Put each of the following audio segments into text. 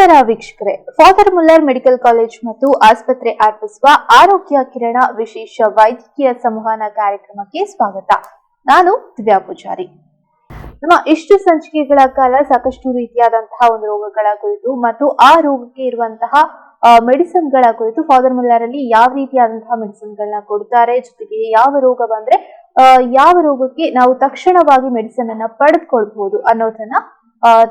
ನಮಸ್ಕಾರ ವೀಕ್ಷಕರೇ, father Muller medical college ಮತ್ತು ಆಸ್ಪತ್ರೆ ಅರ್ಪಿಸುವ ಆರೋಗ್ಯ ಕಿರಣ ವಿಶೇಷ ವೈದ್ಯಕೀಯ ಸಂವಹನ ಕಾರ್ಯಕ್ರಮಕ್ಕೆ ಸ್ವಾಗತ. ನಾನು ದಿವ್ಯಾ ಪೂಜಾರಿ. ನಮ್ಮ ಇಷ್ಟು ಸಂಚಿಕೆಗಳ ಕಾಲ ಸಾಕಷ್ಟು ರೀತಿಯಾದಂತಹ ಒಂದು ರೋಗಗಳ ಕುರಿತು ಮತ್ತು ಆ ರೋಗಕ್ಕೆ ಇರುವಂತಹ ಮೆಡಿಸಿನ್ ಗಳ ಕುರಿತು ಫಾದರ್ ಮುಲ್ಲರ್ ಅಲ್ಲಿ ಯಾವ ರೀತಿಯಾದಂತಹ ಮೆಡಿಸಿನ್ ಗಳನ್ನ ಕೊಡ್ತಾರೆ, ಜೊತೆಗೆ ಯಾವ ರೋಗ ಬಂದ್ರೆ ಯಾವ ರೋಗಕ್ಕೆ ನಾವು ತಕ್ಷಣವಾಗಿ ಮೆಡಿಸಿನ್ ಅನ್ನ ಪಡೆದುಕೊಳ್ಬಹುದು ಅನ್ನೋದನ್ನ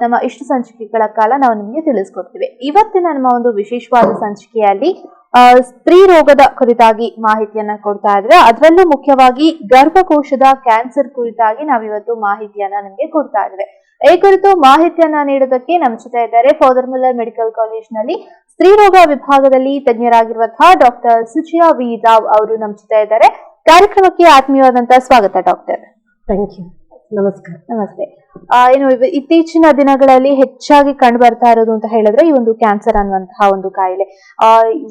ನಮ್ಮ ಇಷ್ಟು ಸಂಚಿಕೆಗಳ ಕಾಲ ನಾವು ನಿಮಗೆ ತಿಳಿಸ್ಕೊಡ್ತೀವಿ. ಇವತ್ತಿನ ನಮ್ಮ ಒಂದು ವಿಶೇಷವಾದ ಸಂಚಿಕೆಯಲ್ಲಿ ಸ್ತ್ರೀ ರೋಗದ ಕುರಿತಾಗಿ ಮಾಹಿತಿಯನ್ನ ಕೊಡ್ತಾ ಇದ್ರೆ, ಅದರಲ್ಲೂ ಮುಖ್ಯವಾಗಿ ಗರ್ಭಕೋಶದ ಕ್ಯಾನ್ಸರ್ ಕುರಿತಾಗಿ ನಾವಿವತ್ತು ಮಾಹಿತಿಯನ್ನ ನಿಮಗೆ ಕೊಡ್ತಾ ಇದ್ದೇವೆ. ಈ ಕುರಿತು ಮಾಹಿತಿಯನ್ನ ನೀಡೋದಕ್ಕೆ ನಮ್ಮ ಜೊತೆ ಇದ್ದಾರೆ ಫಾದರ್ ಮುಲ್ಲರ್ ಮೆಡಿಕಲ್ ಕಾಲೇಜ್ ನಲ್ಲಿ ಸ್ತ್ರೀ ರೋಗ ವಿಭಾಗದಲ್ಲಿ ತಜ್ಞರಾಗಿರುವಂತಹ ಡಾಕ್ಟರ್ ಸುಚಿಯಾ ವಿ ರಾವ್ ಅವರು ನಮ್ಮ ಜೊತೆ ಇದ್ದಾರೆ. ಕಾರ್ಯಕ್ರಮಕ್ಕೆ ಆತ್ಮೀಯವಾದಂತಹ ಸ್ವಾಗತ ಡಾಕ್ಟರ್. Thank you. ನಮಸ್ಕಾರ. ನಮಸ್ತೆ. ಏನು ಇತ್ತೀಚಿನ ದಿನಗಳಲ್ಲಿ ಹೆಚ್ಚಾಗಿ ಕಂಡು ಬರ್ತಾ ಇರೋದು ಅಂತ ಹೇಳಿದ್ರೆ ಈ ಒಂದು ಕ್ಯಾನ್ಸರ್ ಅನ್ನುವಂತಹ ಒಂದು ಕಾಯಿಲೆ.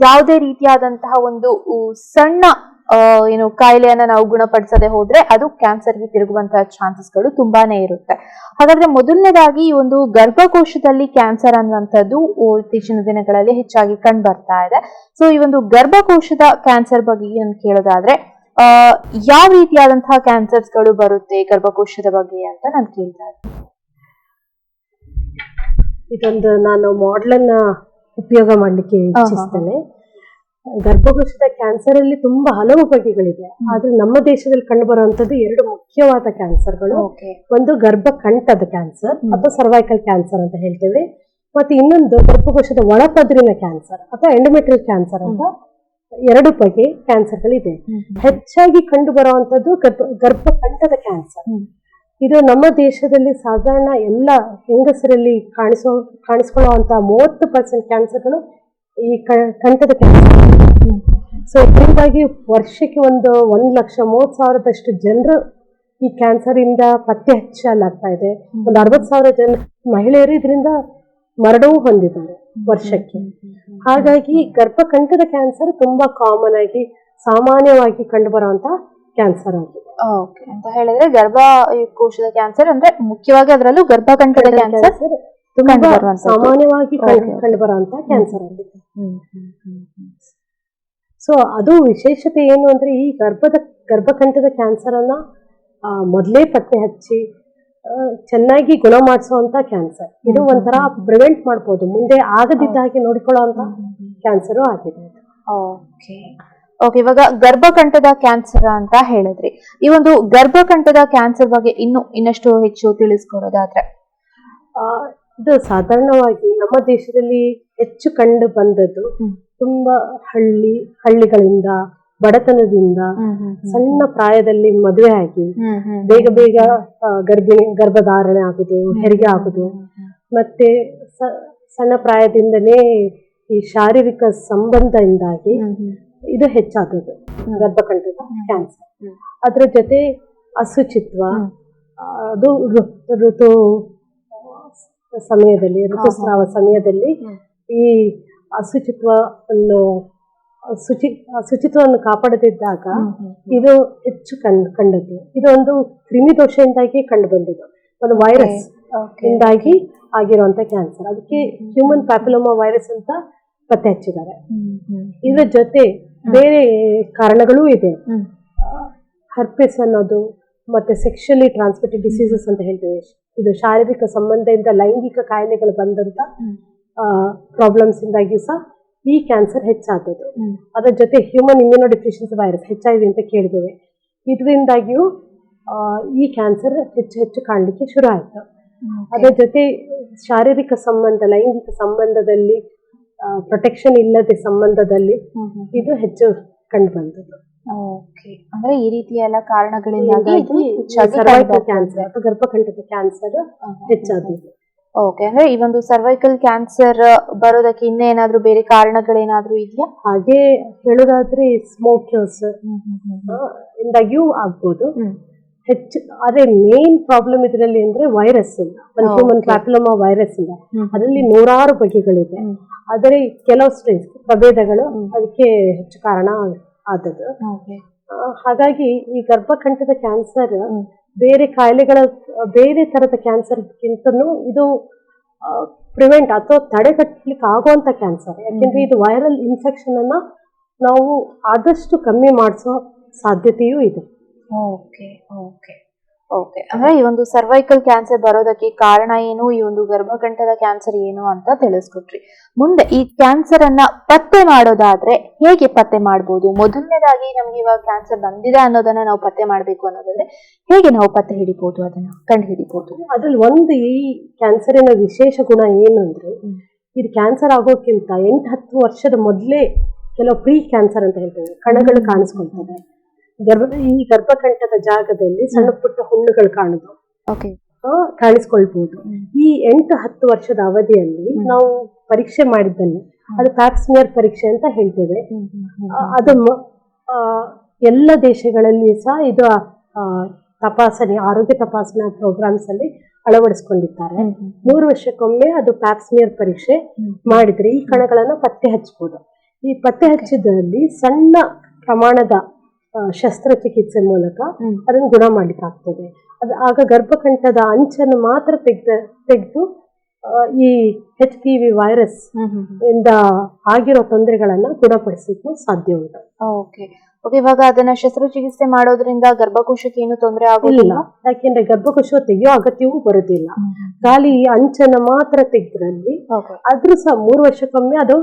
ಯಾವುದೇ ರೀತಿಯಾದಂತಹ ಒಂದು ಸಣ್ಣ ಏನು ಕಾಯಿಲೆಯನ್ನ ನಾವು ಗುಣಪಡಿಸದೆ ಹೋದ್ರೆ ಅದು ಕ್ಯಾನ್ಸರ್ಗೆ ತಿರುಗುವಂತಹ ಚಾನ್ಸಸ್ಗಳು ತುಂಬಾನೇ ಇರುತ್ತೆ. ಹಾಗಾದ್ರೆ ಮೊದಲನೇದಾಗಿ ಈ ಒಂದು ಗರ್ಭಕೋಶದಲ್ಲಿ ಕ್ಯಾನ್ಸರ್ ಅನ್ನುವಂಥದ್ದು ಇತ್ತೀಚಿನ ದಿನಗಳಲ್ಲಿ ಹೆಚ್ಚಾಗಿ ಕಂಡು ಬರ್ತಾ ಇದೆ. ಸೊ ಈ ಒಂದು ಗರ್ಭಕೋಶದ ಕ್ಯಾನ್ಸರ್ ಬಗ್ಗೆ ಏನ್ ಕೇಳೋದಾದ್ರೆ ಯಾವ ರೀತಿಯಾದಂತಹ ಕ್ಯಾನ್ಸರ್ಸ್ ಗಳು ಬರುತ್ತೆ ಗರ್ಭಕೋಶದ ಬಗ್ಗೆ ಅಂತ ನಾನು ಕೇಳ್ತಾ ಇದ್ದೀನಿ. ಇದೊಂದು ನಾನು ಮಾಡೆಲ್ ಉಪಯೋಗ ಮಾಡ್ಲಿಕ್ಕೆ ಇಚ್ಛಿಸ್ತೇನೆ. ಗರ್ಭಕೋಶದ ಕ್ಯಾನ್ಸರ್ ಅಲ್ಲಿ ತುಂಬಾ ಹಲವು ಬಗೆಗಳಿದೆ. ಆದ್ರೆ ನಮ್ಮ ದೇಶದಲ್ಲಿ ಕಂಡು ಬರುವಂತದ್ದು ಎರಡು ಮುಖ್ಯವಾದ ಕ್ಯಾನ್ಸರ್ಗಳು. ಒಂದು ಗರ್ಭಕಂಠದ ಕ್ಯಾನ್ಸರ್ ಅಥವಾ ಸರ್ವೈಕಲ್ ಕ್ಯಾನ್ಸರ್ ಅಂತ ಹೇಳ್ತೇವೆ, ಮತ್ತೆ ಇನ್ನೊಂದು ಗರ್ಭಕೋಶದ ಒಳಪದ್ರಿನ ಕ್ಯಾನ್ಸರ್ ಅಥವಾ ಎಂಡೋಮೆಟ್ರಿಯಲ್ ಕ್ಯಾನ್ಸರ್ ಅಂತ ಎರಡು ಬಗೆ ಕ್ಯಾನ್ಸರ್ಗಳಿದೆ. ಹೆಚ್ಚಾಗಿ ಕಂಡು ಬರುವಂತದ್ದು ಗರ್ಭಕಂಠದ ಕ್ಯಾನ್ಸರ್. ಇದು ನಮ್ಮ ದೇಶದಲ್ಲಿ ಸಾಧಾರಣ ಎಲ್ಲ ಹೆಂಗಸರಲ್ಲಿ ಕಾಣಿಸ್ಕೊಳ್ಳುವಂತಹ 30% ಕ್ಯಾನ್ಸರ್ಗಳು ಈ ಕಂಠದ ಕ್ಯಾನ್ಸರ್. ಸೊ ಇದರಿಂದಾಗಿ ವರ್ಷಕ್ಕೆ 1,30,30,000 ಜನರು ಈ ಕ್ಯಾನ್ಸರ್ ಇಂದ ಪತ್ತೆ ಹಚ್ಚಲಾಗ್ತಾ ಇದೆ. 60,000 ಜನ ಮಹಿಳೆಯರು ಇದರಿಂದ ಮರಣವೂ ಹೊಂದಿದ್ದಾರೆ ವರ್ಷಕ್ಕೆ. ಹಾಗಾಗಿ ಗರ್ಭಕಂಠದ ಕ್ಯಾನ್ಸರ್ ತುಂಬಾ ಕಾಮನ್ ಆಗಿ ಸಾಮಾನ್ಯವಾಗಿ ಕಂಡು ಬರುವಂತಹ ಕ್ಯಾನ್ಸರ್ ಆಗಿದೆ. ಅಂತ ಹೇಳಿದ್ರೆ ಗರ್ಭಕೋಶದ ಕ್ಯಾನ್ಸರ್ ಅಂದ್ರೆ ಮುಖ್ಯವಾಗಿ ಅದರಲ್ಲೂ ಗರ್ಭಕಂಠದ ಕ್ಯಾನ್ಸರ್ ತುಂಬಾ ಸಾಮಾನ್ಯವಾಗಿ ಕಂಡು ಬರುವಂತಹ ಕ್ಯಾನ್ಸರ್ ಆಗಿದೆ. ಸೊ ಅದು ವಿಶೇಷತೆ ಏನು ಅಂದ್ರೆ ಈ ಗರ್ಭಕಂಠದ ಕ್ಯಾನ್ಸರ್ ಅನ್ನ ಮೊದಲೇ ಪತ್ತೆ ಹಚ್ಚಿ ಚೆನ್ನಾಗಿ ಗುಣ ಮಾಡಿಸುವಂತ ಕ್ಯಾನ್ಸರ್. ಇದು ಒಂಥರ ಪ್ರಿವೆಂಟ್ ಮಾಡ್ಬೋದು, ಮುಂದೆ ಆಗದಿದ್ದ ಹಾಗೆ ನೋಡಿಕೊಳ್ಳುವಂತ ಕ್ಯಾನ್ಸರ್ ಆಗಿದೆ. ಓಕೆ, ಇವಾಗ ಗರ್ಭಕಂಠದ ಕ್ಯಾನ್ಸರ್ ಅಂತ ಹೇಳಿದ್ರಿ. ಈ ಒಂದು ಗರ್ಭಕಂಠದ ಕ್ಯಾನ್ಸರ್ ಬಗ್ಗೆ ಇನ್ನಷ್ಟು ಹೆಚ್ಚು ತಿಳಿಸ್ಕೊಡೋದಾದ್ರೆ, ಇದು ಸಾಧಾರಣವಾಗಿ ನಮ್ಮ ದೇಶದಲ್ಲಿ ಹೆಚ್ಚು ಕಂಡು ಬಂದದ್ದು ತುಂಬಾ ಹಳ್ಳಿಗಳಿಂದ, ಬಡತನದಿಂದ, ಸಣ್ಣ ಪ್ರಾಯದಲ್ಲಿ ಮದುವೆ ಆಗಿ ಬೇಗ ಬೇಗ ಗರ್ಭಧಾರಣೆ ಆಗುದು, ಹೆರಿಗೆ ಆಗುದು, ಮತ್ತೆ ಸಣ್ಣ ಪ್ರಾಯದಿಂದನೇ ಈ ಶಾರೀರಿಕ ಸಂಬಂಧದಿಂದಾಗಿ ಇದು ಹೆಚ್ಚಾದದ್ದು ಗರ್ಭಕಂಠದ ಕ್ಯಾನ್ಸರ್. ಅದರ ಜೊತೆ ಅಶುಚಿತ್ವ, ಅದು ಋತುಸ್ರಾವ ಸಮಯದಲ್ಲಿ ಈ ಶುಚಿತ್ವವನ್ನು ಕಾಪಾಡದಿದ್ದಾಗ ಇದು ಹೆಚ್ಚು ಕಂಡದ್ದು. ಇದು ಒಂದು ಕ್ರಿಮಿ ದೋಷದಿಂದಾಗಿ ಕಂಡು ಬಂದದ್ದು, ಒಂದು ವೈರಸ್ ಇಂದಾಗಿ ಆಗಿರುವಂತ ಕ್ಯಾನ್ಸರ್. ಅದಕ್ಕೆ ಹ್ಯೂಮನ್ ಪ್ಯಾಪಿಲೋಮಾ ವೈರಸ್ ಅಂತ ಪತ್ತೆ ಹಚ್ಚಿದ್ದಾರೆ. ಇದರ ಜೊತೆ ಬೇರೆ ಕಾರಣಗಳೂ ಇದೆ. ಹರ್ಪಿಸ್ ಅನ್ನೋದು ಮತ್ತೆ ಸೆಕ್ಷುಯಲಿ ಟ್ರಾನ್ಸ್ಮಿಟೆಡ್ ಡಿಸೀಸಸ್ ಅಂತ ಹೇಳ್ತೇವೆ. ಇದು ಶಾರೀರಿಕ ಸಂಬಂಧದಿಂದ ಲೈಂಗಿಕ ಕಾಯಿಲೆಗಳು ಬಂದಂತ ಪ್ರಾಬ್ಲಮ್ಸ್ ಇಂದಾಗಿ ಸಹ ಈ ಕ್ಯಾನ್ಸರ್ ಹೆಚ್ಚಾದದ್ದು. ಅದರ ಜೊತೆ ಹ್ಯೂಮನ್ ಇಮ್ಯುನೋಡೆಫಿಷಿಯನ್ಸಿ ವೈರಸ್ HIV ಅಂತ ಕೇಳಿದ್ದೇವೆ. ಇದರಿಂದಾಗಿಯೂ ಈ ಕ್ಯಾನ್ಸರ್ ಹೆಚ್ಚು ಕಾಣಲಿಕ್ಕೆ ಶುರು ಆಯ್ತು. ಅದರ ಜೊತೆ ಶಾರೀರಿಕ ಸಂಬಂಧ, ಲೈಂಗಿಕ ಸಂಬಂಧದಲ್ಲಿ ಪ್ರೊಟೆಕ್ಷನ್ ಇಲ್ಲದೆ ಸಂಬಂಧದಲ್ಲಿ ಇದು ಹೆಚ್ಚು ಕಂಡು ಬಂದದ್ದು. ಅಂದ್ರೆ ಈ ರೀತಿಯ ಎಲ್ಲ ಕಾರಣಗಳಿಂದಾಗಿ ಸರ್ವೈಕಲ್ ಕ್ಯಾನ್ಸರ್ ಅಥವಾ ಗರ್ಭಕಂಠದ ಕ್ಯಾನ್ಸರ್ ಹೆಚ್ಚಾದದ್ದು. ಓಕೆ, ಅಂದ್ರೆ ಈ ಒಂದು ಸರ್ವೈಕಲ್ ಕ್ಯಾನ್ಸರ್ ಬರೋದಕ್ಕೆ ಇನ್ನೇನಾದ್ರೂ ಬೇರೆ ಕಾರಣಗಳೇನಾದ್ರೂ ಇದೆಯಾ? ಹಾಗೆ ಹೇಳೋದಾದ್ರೆ ಸ್ಮೋಕರ್ಸ್ ಇಂದಾಗಿಯೂ ಆಗ್ಬೋದು ಹೆಚ್ಚು. ಅದೇ ಮೇನ್ ಪ್ರಾಬ್ಲಮ್ ಇದರಲ್ಲಿ ಅಂದ್ರೆ ವೈರಸ್ ಇಂದ, ಒಂದು ಹ್ಯೂಮನ್ ಪ್ಯಾಪಿಲೋಮಾ ವೈರಸ್ ಇಂದ. ಅದರಲ್ಲಿ 100 ಬಗೆಗಳಿದೆ. ಆದರೆ ಕೆಲವು ಪ್ರಭೇದಗಳು ಅದಕ್ಕೆ ಹೆಚ್ಚು ಕಾರಣ ಆದದ್ದು. ಹಾಗಾಗಿ ಈ ಗರ್ಭಕಂಠದ ಕ್ಯಾನ್ಸರ್ ಬೇರೆ ಕಾಯಿಲೆಗಳ ಬೇರೆ ತರದ ಕ್ಯಾನ್ಸರ್ಗಿಂತನೂ ಇದು ಪ್ರಿವೆಂಟ್ ಅಥವಾ ತಡೆಗಟ್ಟಲಿಕ್ಕೆ ಆಗುವಂತ ಕ್ಯಾನ್ಸರ್. ಯಾಕೆಂದ್ರೆ ಇದು ವೈರಲ್ ಇನ್ಫೆಕ್ಷನ್ ಅನ್ನ ನಾವು ಆದಷ್ಟು ಕಮ್ಮಿ ಮಾಡಿಸೋ ಸಾಧ್ಯತೆಯೂ ಇದೆ. Okay okay okay. ಅಂದ್ರೆ ಈ ಒಂದು ಸರ್ವೈಕಲ್ ಕ್ಯಾನ್ಸರ್ ಬರೋದಕ್ಕೆ ಕಾರಣ ಏನು, ಈ ಒಂದು ಗರ್ಭಕಂಠದ ಕ್ಯಾನ್ಸರ್ ಏನು ಅಂತ ತಿಳಿಸ್ಕೊಟ್ರಿ. ಮುಂದೆ ಈ ಕ್ಯಾನ್ಸರ್ ಅನ್ನ ಪತ್ತೆ ಮಾಡೋದಾದ್ರೆ ಹೇಗೆ ಪತ್ತೆ ಮಾಡಬಹುದು? ಮೊದಲನೇದಾಗಿ ನಮ್ಗೆ ಇವಾಗ ಕ್ಯಾನ್ಸರ್ ಬಂದಿದೆ ಅನ್ನೋದನ್ನ ನಾವು ಪತ್ತೆ ಮಾಡ್ಬೇಕು ಅನ್ನೋದಾದ್ರೆ ಹೇಗೆ ನಾವು ಪತ್ತೆ ಹಿಡಿಬಹುದು, ಅದನ್ನ ಕಂಡು ಹಿಡಿಬಹುದು? ಅದ್ರಲ್ಲಿ ಒಂದು ಈ ಕ್ಯಾನ್ಸರಿನ ವಿಶೇಷ ಗುಣ ಏನು ಅಂದ್ರೆ, ಇದು ಕ್ಯಾನ್ಸರ್ ಆಗೋಕ್ಕಿಂತ 8-10 ವರ್ಷದ ಮೊದಲೇ ಕೆಲವು ಪ್ರೀ ಕ್ಯಾನ್ಸರ್ ಅಂತ ಹೇಳ್ತೇವೆ, ಕಣಗಳು ಕಾಣಿಸ್ಕೊಳ್ತದೆ. ಈ ಗರ್ಭಕಂಠದ ಜಾಗದಲ್ಲಿ ಸಣ್ಣ ಪುಟ್ಟ ಹುಣ್ಣುಗಳು ಕಾಣುದು, ಕಾಣಿಸ್ಕೊಳ್ಬಹುದು. ಈ 8-10 ವರ್ಷದ ಅವಧಿಯಲ್ಲಿ ನಾವು ಪರೀಕ್ಷೆ ಮಾಡಿದ್ದಲ್ಲಿ ಅದು ಪ್ಯಾಪ್ಸ್ಮಿಯರ್ ಪರೀಕ್ಷೆ ಅಂತ ಹೇಳ್ತೇವೆ. ಅದು ಎಲ್ಲ ದೇಶಗಳಲ್ಲಿ ಸಹ ಇದು ತಪಾಸಣೆ, ಆರೋಗ್ಯ ತಪಾಸಣಾ ಪ್ರೋಗ್ರಾಮ್ಸ್ ಅಲ್ಲಿ ಅಳವಡಿಸ್ಕೊಂಡಿದ್ದಾರೆ. 3 ವರ್ಷಕ್ಕೊಮ್ಮೆ ಅದು ಪ್ಯಾಪ್ಸ್ಮಿಯರ್ ಪರೀಕ್ಷೆ ಮಾಡಿದ್ರೆ ಈ ಕಣಗಳನ್ನ ಪತ್ತೆ ಹಚ್ಚಬಹುದು. ಈ ಪತ್ತೆ ಹಚ್ಚಿದಲ್ಲಿ ಸಣ್ಣ ಪ್ರಮಾಣದ ಶಸ್ತ್ರಚಿಕಿತ್ಸೆ ಮೂಲಕ ಅದನ್ನು ಗುಣ ಮಾಡ್ಲಿಕ್ಕಾಗ್ತದೆ. ಆಗ ಗರ್ಭಕಂಠದ ಅಂಚನ್ನು ಮಾತ್ರ ತೆಗೆದು ಈ HPV ವೈರಸ್ ಇಂದ ಆಗಿರೋ ತೊಂದರೆಗಳನ್ನ ಗುಣಪಡಿಸಲಿಕ್ಕೂ ಸಾಧ್ಯ ಉಂಟು. Okay okay. ಇವಾಗ ಅದನ್ನ ಶಸ್ತ್ರಚಿಕಿತ್ಸೆ ಮಾಡೋದ್ರಿಂದ ಗರ್ಭಕೋಶಕ್ಕೆ ಏನು ತೊಂದರೆ ಆಗೋದಿಲ್ಲ? ಯಾಕೆಂದ್ರೆ ಗರ್ಭಕೋಶ ತೆಗೆಯೋ ಅಗತ್ಯವೂ ಬರುದಿಲ್ಲ. ಖಾಲಿ ಈ ಅಂಚನ್ನ ಮಾತ್ರ ತೆಗೆದ್ರಲ್ಲಿ ಆದ್ರೂ ಸಹ 3 ವರ್ಷಕ್ಕೊಮ್ಮೆ ಅದು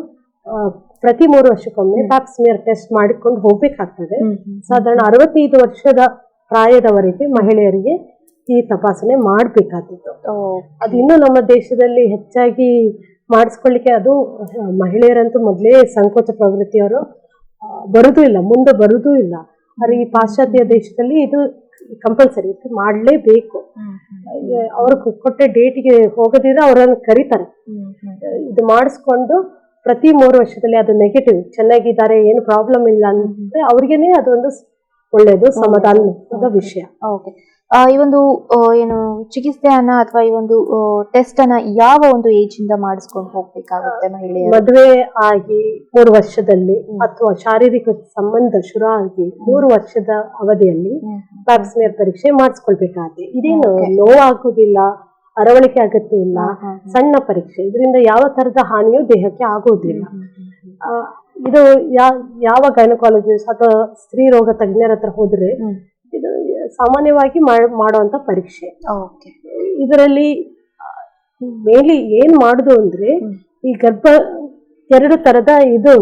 ಪ್ರತಿ 3 ವರ್ಷಕ್ಕೊಮ್ಮೆ ಪ್ಯಾಪ್ಸ್ಮಿಯರ್ ಟೆಸ್ಟ್ ಮಾಡಿಕೊಂಡು ಹೋಗ್ಬೇಕಾಗ್ತದೆ. ಸಾಧಾರಣ 65 ವರ್ಷದ ಪ್ರಾಯದವರೆಗೆ ಮಹಿಳೆಯರಿಗೆ ಈ ತಪಾಸಣೆ ಮಾಡ್ಬೇಕಾದದ್ದು. ಅದು ಇನ್ನು ನಮ್ಮ ದೇಶದಲ್ಲಿ ಹೆಚ್ಚಾಗಿ ಮಾಡಿಸ್ಕೊಳ್ಳಿಕ್ಕೆ, ಅದು ಮಹಿಳೆಯರಂತೂ ಮೊದಲೇ ಸಂಕೋಚ ಪ್ರವೃತ್ತಿಯವರು ಬರುದೂ ಇಲ್ಲ, ಮುಂದೆ ಬರುದೂ ಇಲ್ಲ. ಆದ್ರೆ ಈ ಪಾಶ್ಚಾತ್ಯ ದೇಶದಲ್ಲಿ ಇದು ಕಂಪಲ್ಸರಿ, ಮಾಡ್ಲೇಬೇಕು. ಅವ್ರು ಕೊಟ್ಟ ಡೇಟಿಗೆ ಹೋಗದಿದ್ರೆ ಅವರನ್ನು ಕರೀತಾರೆ. ಇದು ಮಾಡಿಸ್ಕೊಂಡು ಪ್ರತಿ 3 ವರ್ಷದಲ್ಲಿ ಅದು ನೆಗೆಟಿವ್ ಚೆನ್ನಾಗಿದ್ದಾರೆ, ಏನು ಪ್ರಾಬ್ಲಮ್ ಇಲ್ಲ ಅಂದ್ರೆ ಅವ್ರಿಗೇನೆ ಅದೊಂದು ಒಳ್ಳೇದು, ಸಮಾಧಾನದ ವಿಷಯ. ಈ ಒಂದು ಏನು ಚಿಕಿತ್ಸೆಯನ್ನ ಅಥವಾ ಈ ಒಂದು ಟೆಸ್ಟ್ ಅನ್ನ ಯಾವ ಒಂದು ಏಜ್ ಇಂದ ಮಾಡಿಸ್ಕೊಂಡು ಹೋಗ್ಬೇಕಾಗುತ್ತೆ ಮಹಿಳೆಯರು? ಮದುವೆ ಆಗಿ 3 ವರ್ಷದಲ್ಲಿ ಅಥವಾ ಶಾರೀರಿಕ ಸಂಬಂಧ ಶುರು ಆಗಿ 3 ವರ್ಷದ ಅವಧಿಯಲ್ಲಿ ಪ್ಯಾಪ್ಸ್ಮಿಯರ್ ಪರೀಕ್ಷೆ ಮಾಡಿಸ್ಕೊಳ್ಬೇಕಾಗುತ್ತೆ. ಇದೇನು ನೋವಾಗುದಿಲ್ಲ, ಅರವಳಿಕೆ ಅಗತ್ಯ ಇಲ್ಲ, ಸಣ್ಣ ಪರೀಕ್ಷೆ. ಇದರಿಂದ ಯಾವ ತರದ ಹಾನಿಯೂ ದೇಹಕ್ಕೆ ಆಗುವುದಿಲ್ಲ. ಇದು ಯಾವ ಗೈನಕಾಲಜಿಸ್ಟ್ ಅಥವಾ ಸ್ತ್ರೀ ರೋಗ ತಜ್ಞರ ಹತ್ರ ಹೋದ್ರೆ ಇದು ಸಾಮಾನ್ಯವಾಗಿ ಮಾಡುವಂತ ಪರೀಕ್ಷೆ. ಇದರಲ್ಲಿ ಮೇಲಿ ಏನ್ ಮಾಡುದು ಅಂದ್ರೆ, ಈ 2 ತರದ ಇದು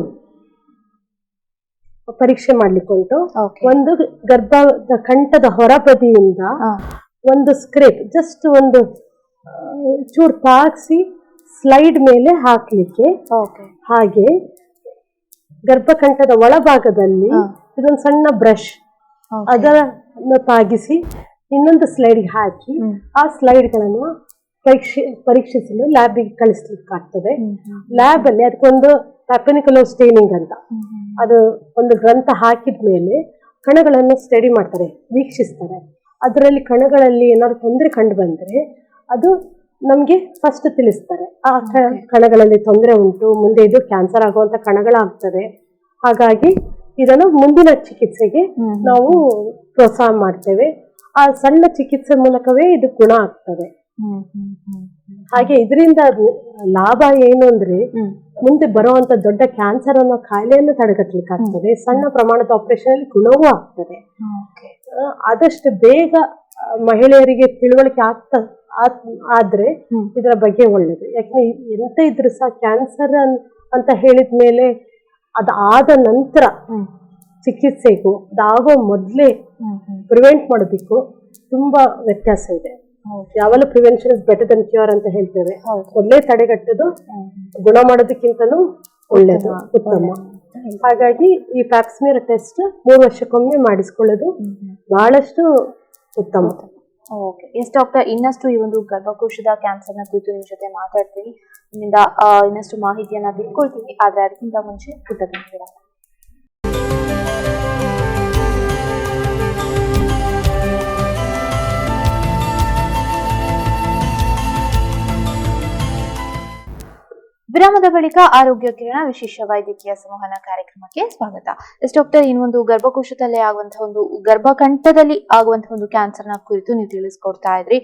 ಪರೀಕ್ಷೆ ಮಾಡ್ಲಿಕ್ಕೆ ಉಂಟು. ಒಂದು ಗರ್ಭದ ಕಂಠದ ಹೊರಬದಿಯಿಂದ ಒಂದು ಸ್ಕ್ರೇಪ್, ಜಸ್ಟ್ ಒಂದು ಚೂರು ತಾಗಿಸಿ ಸ್ಲೈಡ್ ಮೇಲೆ ಹಾಕ್ಲಿಕ್ಕೆ. ಹಾಗೆ ಗರ್ಭಕಂಠದ ಒಳಭಾಗದಲ್ಲಿ ಇದೊಂದು ಸಣ್ಣ ಬ್ರಷ್, ಅದನ್ನು ತಾಗಿಸಿ ಇನ್ನೊಂದು ಸ್ಲೈಡ್ಗೆ ಹಾಕಿ ಆ ಸ್ಲೈಡ್ಗಳನ್ನು ಪರೀಕ್ಷಿಸಲು ಲ್ಯಾಬಿಗೆ ಕಳಿಸ್ಲಿಕ್ಕಾಗ್ತದೆ. ಲ್ಯಾಬ್ ಅಲ್ಲಿ ಅದಕ್ಕೊಂದು ಪ್ಯಾಪನಿಕ್ಯುಲರ್ ಸ್ಟೇನಿಂಗ್ ಅಂತ, ಅದು ಒಂದು ಗ್ರಂಥ ಹಾಕಿದ್ಮೇಲೆ ಕಣಗಳನ್ನು ಸ್ಟಡಿ ಮಾಡ್ತಾರೆ, ವೀಕ್ಷಿಸ್ತಾರೆ. ಅದರಲ್ಲಿ ಕಣಗಳಲ್ಲಿ ಏನಾದ್ರು ತೊಂದರೆ ಕಂಡು ಬಂದ್ರೆ ಅದು ನಮ್ಗೆ ಫಸ್ಟ್ ತಿಳಿಸ್ತಾರೆ. ಆ ಕಣಗಳಲ್ಲಿ ತೊಂದರೆ ಉಂಟು, ಮುಂದೆ ಇದು ಕ್ಯಾನ್ಸರ್ ಆಗುವಂತ ಕಣಗಳಾಗ್ತದೆ. ಹಾಗಾಗಿ ಇದನ್ನು ಮುಂದಿನ ಚಿಕಿತ್ಸೆಗೆ ನಾವು ಪ್ರೋತ್ಸಾಹ ಮಾಡ್ತೇವೆ. ಆ ಸಣ್ಣ ಚಿಕಿತ್ಸೆ ಮೂಲಕವೇ ಇದು ಗುಣ ಆಗ್ತದೆ. ಹಾಗೆ ಇದರಿಂದ ಲಾಭ ಏನು ಅಂದ್ರೆ, ಮುಂದೆ ಬರುವಂತ ದೊಡ್ಡ ಕ್ಯಾನ್ಸರ್ ಅನ್ನೋ ಕಾಯಿಲೆಯನ್ನು ತಡೆಗಟ್ಟಲಿಕ್ಕಾಗ್ತದೆ. ಸಣ್ಣ ಪ್ರಮಾಣದ ಆಪರೇಷನ್ ಅಲ್ಲಿ ಗುಣವೂ ಆಗ್ತದೆ. ಆದಷ್ಟು ಬೇಗ ಮಹಿಳೆಯರಿಗೆ ತಿಳುವಳಿಕೆ ಆದ್ರೆ ಇದರ ಬಗ್ಗೆ ಒಳ್ಳೇದು. ಯಾಕಂದ್ರೆ ಎಂತ ಇದ್ರು ಸಹ ಕ್ಯಾನ್ಸರ್ ಅಂತ ಹೇಳಿದ್ಮೇಲೆ ಅದಾದ ನಂತರ ಚಿಕಿತ್ಸೆಗೂ ಅದಾಗೋ ಮೊದ್ಲೇ ಪ್ರಿವೆಂಟ್ ಮಾಡೋದಕ್ಕೂ ತುಂಬಾ ವ್ಯತ್ಯಾಸ ಇದೆ. ಯಾವಲ್ಲ prevention is better than cure ಅಂತ ಹೇಳ್ತೇವೆ. ಮೊದಲೇ ತಡೆಗಟ್ಟೋದು ಗುಣ ಮಾಡೋದಕ್ಕಿಂತನೂ ಒಳ್ಳೇದು, ಉತ್ತಮ. ಹಾಗಾಗಿ ಈ ಪ್ಯಾಪ್ಸ್ಮಿಯರ್ ಟೆಸ್ಟ್ 3 ವರ್ಷಕ್ಕೊಮ್ಮೆ ಮಾಡಿಸ್ಕೊಳ್ಳೋದು ಬಹಳಷ್ಟು ಉತ್ತಮ. ಓಕೆ, ಎಸ್ ಡಾಕ್ಟರ್, ಇನ್ನಷ್ಟು ಈ ಒಂದು ಗರ್ಭಕೋಶದ ಕ್ಯಾನ್ಸರ್ ನ ಕುರಿತು ನಿಮ್ ಜೊತೆ ಮಾತಾಡ್ತೀವಿ, ನಿಮ್ಮಿಂದ ಇನ್ನಷ್ಟು ಮಾಹಿತಿಯನ್ನ ತಿಳ್ಕೊಳ್ತೀವಿ. ಆದ್ರೆ ಅದಕ್ಕಿಂತ ಮುಂಚೆ ಪುಟ್ಟದ ವಿರಾಮದ ಬಳಿಕ ಆರೋಗ್ಯ ಕಿರಣ ವಿಶೇಷ ವೈದ್ಯಕೀಯ ಸಂವಹನ ಕಾರ್ಯಕ್ರಮಕ್ಕೆ ಸ್ವಾಗತ. ಡಾಕ್ಟರ್, ಇನ್ನೊಂದು ಗರ್ಭಕೋಶದಲ್ಲಿ ಆಗುವಂತಹ ಒಂದು ಗರ್ಭಕಂಠದಲ್ಲಿ ಆಗುವಂತಹ ಒಂದು ಕ್ಯಾನ್ಸರ್ ನ ಕುರಿತು ನೀವು ತಿಳಿಸ್ಕೊಡ್ತಾ ಇದ್ರಿ.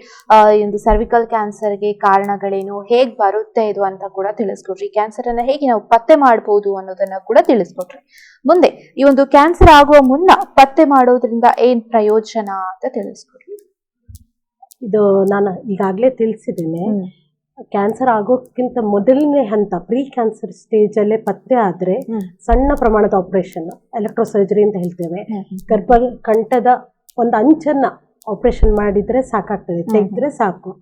ಈ ಒಂದು ಸರ್ವಿಕಲ್ ಕ್ಯಾನ್ಸರ್ಗೆ ಕಾರಣಗಳೇನು, ಹೇಗ್ ಬರುತ್ತೆ ಇದು ಅಂತ ಕೂಡ ತಿಳಿಸ್ಕೊಡ್ರಿ. ಕ್ಯಾನ್ಸರ್ ಅನ್ನ ಹೇಗೆ ನಾವು ಪತ್ತೆ ಮಾಡಬಹುದು ಅನ್ನೋದನ್ನ ಕೂಡ ತಿಳಿಸ್ಕೊಟ್ರಿ. ಮುಂದೆ ಈ ಒಂದು ಕ್ಯಾನ್ಸರ್ ಆಗುವ ಮುನ್ನ ಪತ್ತೆ ಮಾಡೋದ್ರಿಂದ ಏನ್ ಪ್ರಯೋಜನ ಅಂತ ತಿಳಿಸ್ಕೊಡ್ರಿ. ಇದು ನಾನು ಈಗಾಗಲೇ ತಿಳಿಸಿದ್ದೇನೆ. ಕ್ಯಾನ್ಸರ್ ಆಗೋಕ್ಕಿಂತ ಮೊದಲನೇ ಹಂತ ಪ್ರೀ ಕ್ಯಾನ್ಸರ್ ಸ್ಟೇಜ್ ಅಲ್ಲೇ ಪತ್ತೆ ಆದ್ರೆ ಸಣ್ಣ ಪ್ರಮಾಣದ ಆಪರೇಷನ್, ಎಲೆಕ್ಟ್ರೋಸರ್ಜರಿ ಅಂತ ಹೇಳ್ತೇವೆ. ಗರ್ಭಕಂಠದ ಒಂದು ಅಂಚನ್ನ ಆಪರೇಷನ್ ಮಾಡಿದ್ರೆ ಸಾಕಾಗ್ತದೆ, ತೆಗೆದ್ರೆ ಸಾಕು,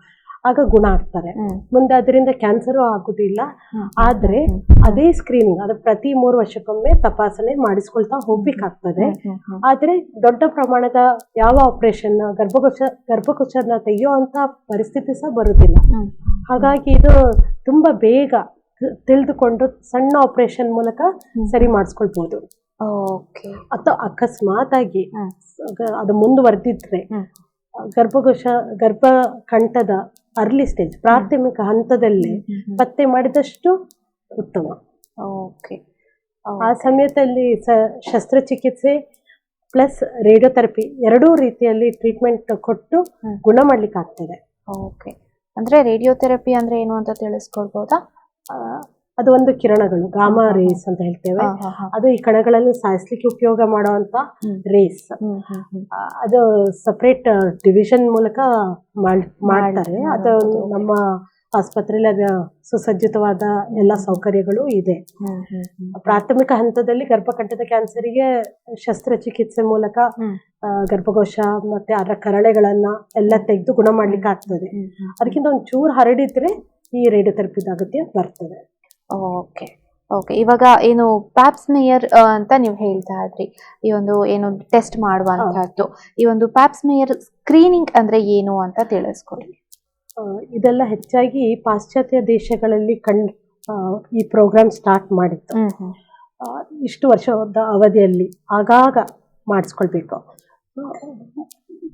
ಆಗ ಗುಣ ಆಗ್ತಾರೆ. ಮುಂದೆ ಅದರಿಂದ ಕ್ಯಾನ್ಸರು ಆಗುದಿಲ್ಲ. ಆದ್ರೆ ಅದೇ ಸ್ಕ್ರೀನಿಂಗ್, ಅದು ಪ್ರತಿ 3 ವರ್ಷಕ್ಕೊಮ್ಮೆ ತಪಾಸಣೆ ಮಾಡಿಸ್ಕೊಳ್ತಾ ಹೋಗ್ಬೇಕಾಗ್ತದೆ. ಆದ್ರೆ ದೊಡ್ಡ ಪ್ರಮಾಣದ ಯಾವ ಆಪರೇಷನ್, ಗರ್ಭಕೋಶನ ತೆಗೆಯುವಂತ ಪರಿಸ್ಥಿತಿ ಸಹ ಬರುದಿಲ್ಲ. ಹಾಗಾಗಿ ಇದು ತುಂಬಾ ಬೇಗ ತಿಳಿದುಕೊಂಡು ಸಣ್ಣ ಆಪರೇಷನ್ ಮೂಲಕ ಸರಿ ಮಾಡಿಸ್ಕೊಳ್ಬಹುದು. ಅಥವಾ ಅಕಸ್ಮಾತ್ ಆಗಿ ಅದು ಮುಂದುವರೆದಿದ್ರೆ ಗರ್ಭಕಂಠದ ಅರ್ಲಿ ಸ್ಟೇಜ್, ಪ್ರಾಥಮಿಕ ಹಂತದಲ್ಲಿ ಪತ್ತೆ ಮಾಡಿದಷ್ಟು ಉತ್ತಮ. ಆ ಸಮಯದಲ್ಲಿ ಶಸ್ತ್ರಚಿಕಿತ್ಸೆ ಪ್ಲಸ್ ರೇಡಿಯೋಥೆರಪಿ ಎರಡೂ ರೀತಿಯಲ್ಲಿ ಟ್ರೀಟ್ಮೆಂಟ್ ಕೊಟ್ಟು ಗುಣ ಮಾಡ್ಲಿಕ್ಕೆ ಆಗ್ತದೆ. ಅಂದ್ರೆ ರೇಡಿಯೋಥೆರಪಿ ಅಂದ್ರೆ ಏನು ಅಂತ ತಿಳಿಸ್ಕೊಡ್ಬೋದಾ? ಅದು ಒಂದು ಕಿರಣಗಳು, ಗಾಮಾ ರೇಸ್ ಅಂತ ಹೇಳ್ತೇವೆ. ಅದು ಈ ಕಣಗಳನ್ನು ಸಾಯಿಸ್ಲಿಕ್ಕೆ ಉಪಯೋಗ ಮಾಡುವಂತ ರೇಸ್. ಅದು ಸಪರೇಟ್ ಡಿವಿಷನ್ ಮೂಲಕ ಮಾಡ್ತಾರೆ. ಅದು ನಮ್ಮ ಆಸ್ಪತ್ರೆಯಲ್ಲಿ ಅದು ಸುಸಜ್ಜಿತವಾದ ಎಲ್ಲ ಸೌಕರ್ಯಗಳು ಇದೆ. ಪ್ರಾಥಮಿಕ ಹಂತದಲ್ಲಿ ಗರ್ಭಕಂಠದ ಕ್ಯಾನ್ಸರಿಗೆ ಶಸ್ತ್ರಚಿಕಿತ್ಸೆ ಮೂಲಕ ಗರ್ಭಕೋಶ ಮತ್ತೆ ಅದರ ಕರಳೆಗಳನ್ನ ಎಲ್ಲ ತೆಗೆದು ಗುಣ ಮಾಡ್ಲಿಕ್ಕೆ ಆಗ್ತದೆ. ಅದಕ್ಕಿಂತ ಒಂಚೂರು ಹರಡಿದ್ರೆ ಈ ರೇಡಿಯೋಥೆರಪಿದ ಅಗತ್ಯ ಬರ್ತದೆ. ಇವಾಗ ಏನು ಪ್ಯಾಪ್ಸ್ಮೇಯರ್ ಅಂತ ನೀವು ಹೇಳ್ತಾ ಇದ್ರಿ, ಈ ಒಂದು ಏನು ಟೆಸ್ಟ್ ಮಾಡುವಂತಹದ್ದು. ಈ ಒಂದು ಪ್ಯಾಪ್ಸ್ಮೇಯರ್ ಸ್ಕ್ರೀನಿಂಗ್ ಅಂದ್ರೆ ಏನು ಅಂತ ತಿಳಿಸ್ಕೊಡಿ. ಇದೆಲ್ಲ ಹೆಚ್ಚಾಗಿ ಪಾಶ್ಚಾತ್ಯ ದೇಶಗಳಲ್ಲಿ ಈ ಪ್ರೋಗ್ರಾಮ್ ಸ್ಟಾರ್ಟ್ ಮಾಡಿತ್ತು. ಇಷ್ಟು ವರ್ಷದ ಅವಧಿಯಲ್ಲಿ ಆಗಾಗ ಮಾಡಿಸ್ಕೊಳ್ಬೇಕು.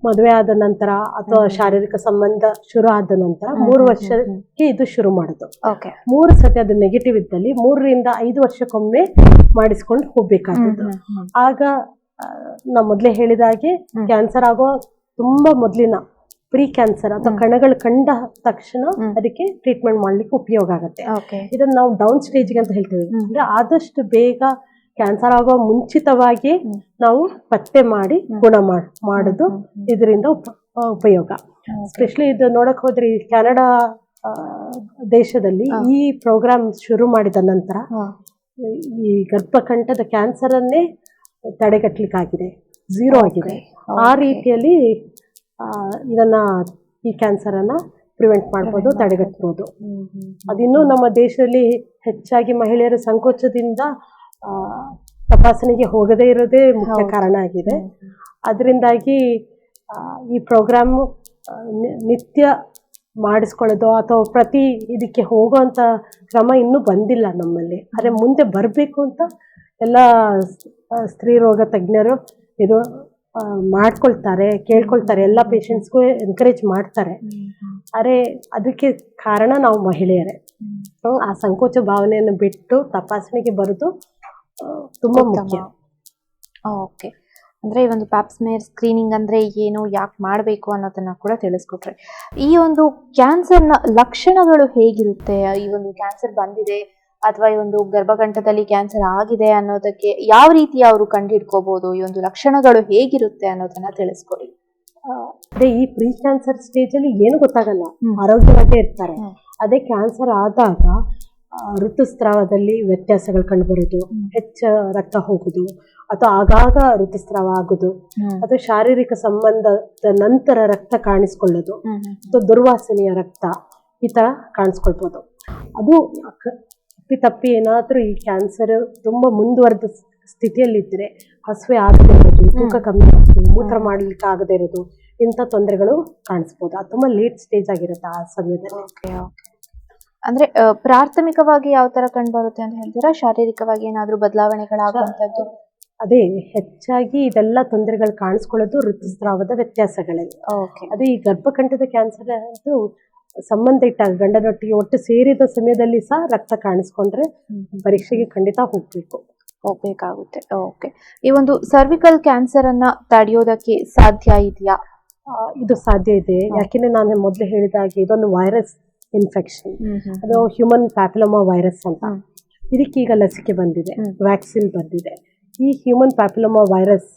ಮದುವೆ ಆದ ನಂತರ ಅಥವಾ ಶಾರೀರಿಕ ಸಂಬಂಧ ಶುರು ಆದ ನಂತರ 3 ವರ್ಷಕ್ಕೆ ಇದು ಶುರು ಮಾಡುದು. 3 ಸತಿ ಅದು ನೆಗೆಟಿವ್ ಇದ್ದಲ್ಲಿ 3 ರಿಂದ 5 ವರ್ಷಕ್ಕೊಮ್ಮೆ ಮಾಡಿಸ್ಕೊಂಡು ಹೋಗ್ಬೇಕಾಗ್ತದೆ. ಆಗ ನಾ ಮೊದ್ಲೇ ಹೇಳಿದ ಹಾಗೆ ಕ್ಯಾನ್ಸರ್ ಆಗೋ ತುಂಬಾ ಮೊದಲಿನ ಪ್ರೀ ಕ್ಯಾನ್ಸರ್ ಅಥವಾ ಕಣಗಳು ಕಂಡ ತಕ್ಷಣ ಅದಕ್ಕೆ ಟ್ರೀಟ್ಮೆಂಟ್ ಮಾಡ್ಲಿಕ್ಕೆ ಉಪಯೋಗ ಆಗುತ್ತೆ. ಇದನ್ನ ನಾವು ಡೌನ್ ಸ್ಟೇಜ್ ಅಂತ ಹೇಳ್ತೇವೆ. ಅಂದ್ರೆ ಆದಷ್ಟು ಬೇಗ ಕ್ಯಾನ್ಸರ್ ಆಗುವ ಮುಂಚಿತವಾಗಿ ನಾವು ಪತ್ತೆ ಮಾಡಿ ಗುಣ ಮಾಡುದು ಇದರಿಂದ ಉಪಯೋಗ. ಎಸ್ಪೆಷಲಿ ಇದು ನೋಡಕ್ ಹೋದ್ರೆ ಕೆನಡಾ ದೇಶದಲ್ಲಿ ಈ ಪ್ರೋಗ್ರಾಮ್ ಶುರು ಮಾಡಿದ ನಂತರ ಈ ಗರ್ಭಕಂಠದ ಕ್ಯಾನ್ಸರ್ ಅನ್ನೇ ತಡೆಗಟ್ಟಲಿಕ್ಕಾಗಿದೆ, 0 ಆಗಿದೆ. ಆ ರೀತಿಯಲ್ಲಿ ಈ ಕ್ಯಾನ್ಸರ್ ಅನ್ನ ಪ್ರಿವೆಂಟ್ ಮಾಡ್ಬೋದು, ತಡೆಗಟ್ಟಬಹುದು. ಅದಿನ್ನೂ ನಮ್ಮ ದೇಶದಲ್ಲಿ ಹೆಚ್ಚಾಗಿ ಮಹಿಳೆಯರ ಸಂಕೋಚದಿಂದ ತಪಾಸಣೆಗೆ ಹೋಗದೇ ಇರೋದೇ ಮುಖ್ಯ ಕಾರಣ ಆಗಿದೆ. ಅದರಿಂದಾಗಿ ಈ ಪ್ರೋಗ್ರಾಮ್ ನಿತ್ಯ ಮಾಡಿಸ್ಕೊಳ್ಳೋದು ಅಥವಾ ಪ್ರತಿ ಇದಕ್ಕೆ ಹೋಗುವಂತ ಕ್ರಮ ಇನ್ನೂ ಬಂದಿಲ್ಲ ನಮ್ಮಲ್ಲಿ. ಆದ್ರೆ ಮುಂದೆ ಬರಬೇಕು ಅಂತ ಎಲ್ಲ ಸ್ತ್ರೀ ರೋಗ ತಜ್ಞರು ಇದು ಮಾಡ್ಕೊಳ್ತಾರೆ, ಕೇಳ್ಕೊಳ್ತಾರೆ, ಎಲ್ಲ ಪೇಷಂಟ್ಸ್ಗೂ ಎನ್ಕರೇಜ್ ಮಾಡ್ತಾರೆ. ಅರೆ ಅದಕ್ಕೆ ಕಾರಣ ನಾವು ಮಹಿಳೆಯರೇ. ಆ ಸಂಕೋಚ ಭಾವನೆಯನ್ನು ಬಿಟ್ಟು ತಪಾಸಣೆಗೆ ಬರೋದು ತುಂಬಾ ಮುಖ್ಯ. ಅಂದ್ರೆ ಈ ಒಂದು ಪ್ಯಾಪ್ಸ್ಮೇಯರ್ ಸ್ಕ್ರೀನಿಂಗ್ ಅಂದ್ರೆ ಏನು, ಯಾಕೆ ಮಾಡಬೇಕು ಅನ್ನೋದನ್ನ ಕೂಡ ತಿಳಿಸ್ಕೊಟ್ರೆ. ಈ ಒಂದು ಕ್ಯಾನ್ಸರ್ನ ಲಕ್ಷಣಗಳು ಹೇಗಿರುತ್ತೆ? ಈ ಒಂದು ಕ್ಯಾನ್ಸರ್ ಬಂದಿದೆ ಅಥವಾ ಈ ಒಂದು ಗರ್ಭಕಂಠದಲ್ಲಿ ಕ್ಯಾನ್ಸರ್ ಆಗಿದೆ ಅನ್ನೋದಕ್ಕೆ ಯಾವ ರೀತಿ ಅವರು ಕಂಡುಹಿಡ್ಕೋಬಹುದು? ಈ ಒಂದು ಲಕ್ಷಣಗಳು ಹೇಗಿರುತ್ತೆ ಅನ್ನೋದನ್ನ ತಿಳಿಸ್ಕೊಡಿ. ಅದೇ ಈ ಪ್ರೀ ಕ್ಯಾನ್ಸರ್ ಸ್ಟೇಜ್ ಅಲ್ಲಿ ಏನು ಗೊತ್ತಾಗಲ್ಲ, ಆರೋಗ್ಯವಾಗೇ ಇರ್ತಾರೆ. ಅದೇ ಕ್ಯಾನ್ಸರ್ ಆದಾಗ ಋತುಸ್ರಾವದಲ್ಲಿ ವ್ಯತ್ಯಾಸಗಳು ಕಂಡುಬರುವುದು, ಹೆಚ್ಚು ರಕ್ತ ಹೋಗುದು ಅಥವಾ ಆಗಾಗ ಋತುಸ್ರಾವ ಆಗುದು, ಅಥವಾ ಶಾರೀರಿಕ ಸಂಬಂಧದ ನಂತರ ರಕ್ತ ಕಾಣಿಸ್ಕೊಳ್ಳೋದು, ಅಥವಾ ದುರ್ವಾಸನೆಯ ರಕ್ತ ಈ ತರ ಕಾಣಿಸ್ಕೊಳ್ಬೋದು. ಅದು ತಪ್ಪಿ ಏನಾದ್ರೂ ಈ ಕ್ಯಾನ್ಸರ್ ತುಂಬಾ ಮುಂದುವರೆದ ಸ್ಥಿತಿಯಲ್ಲಿದ್ದರೆ ಹಸುವೆ ಆಗದೇ ಇರೋದು, ತೂಕ ಕಮ್ಮಿ ಆಗೋದು, ಮೂತ್ರ ಮಾಡ್ಲಿಕ್ಕೆ ಆಗದೇ ಇರೋದು, ಇಂಥ ತೊಂದರೆಗಳು ಕಾಣಿಸ್ಬೋದು. ಅದು ತುಂಬಾ ಲೇಟ್ ಸ್ಟೇಜ್ ಆಗಿರುತ್ತೆ ಆ ಸಮಯದಲ್ಲಿ. ಅಂದ್ರೆ ಪ್ರಾಥಮಿಕವಾಗಿ ಯಾವ ತರ ಕಂಡು ಬರುತ್ತೆ ಅಂತ ಹೇಳ್ತೀರಾ? ಶಾರೀರಿಕವಾಗಿ ಏನಾದ್ರೂ ಬದಲಾವಣೆಗಳಾಗುವಂತದ್ದು? ಅದೇ ಹೆಚ್ಚಾಗಿ ಇದೆಲ್ಲ ತೊಂದರೆಗಳು ಕಾಣಿಸ್ಕೊಳ್ಳೋದು ಋತುಸ್ರಾವದ ವ್ಯತ್ಯಾಸಗಳಲ್ಲಿ. ಅದೇ ಈ ಗರ್ಭಕಂಠದ ಕ್ಯಾನ್ಸರ್ ಅಂತೂ ಸಂಬಂಧಿತ ಗಂಡನೊಟ್ಟಿಗೆ ಒಟ್ಟು ಸೇರಿದ ಸಮಯದಲ್ಲಿ ಸಹ ರಕ್ತ ಕಾಣಿಸ್ಕೊಂಡ್ರೆ ಪರೀಕ್ಷೆಗೆ ಖಂಡಿತ ಹೋಗ್ಬೇಕಾಗುತ್ತೆ. ಓಕೆ, ಈ ಒಂದು ಸರ್ವಿಕಲ್ ಕ್ಯಾನ್ಸರ್ ಅನ್ನ ತಡೆಯೋದಕ್ಕೆ ಸಾಧ್ಯ ಇದೆಯಾ? ಇದು ಸಾಧ್ಯ ಇದೆ. ಯಾಕೆಂದ್ರೆ ನಾನು ಮೊದಲು ಹೇಳಿದ ಹಾಗೆ ಇದೊಂದು ವೈರಸ್ ಇನ್ಫೆಕ್ಷನ್, ಅದು ಹ್ಯೂಮನ್ ಪ್ಯಾಪಿಲೋಮಾ ವೈರಸ್ ಅಂತ. ಇದಕ್ಕೀಗ ಲಸಿಕೆ ಬಂದಿದೆ, ವ್ಯಾಕ್ಸಿನ್ ಬಂದಿದೆ. ಈ ಹ್ಯೂಮನ್ ಪ್ಯಾಪಿಲೋಮಾ ವೈರಸ್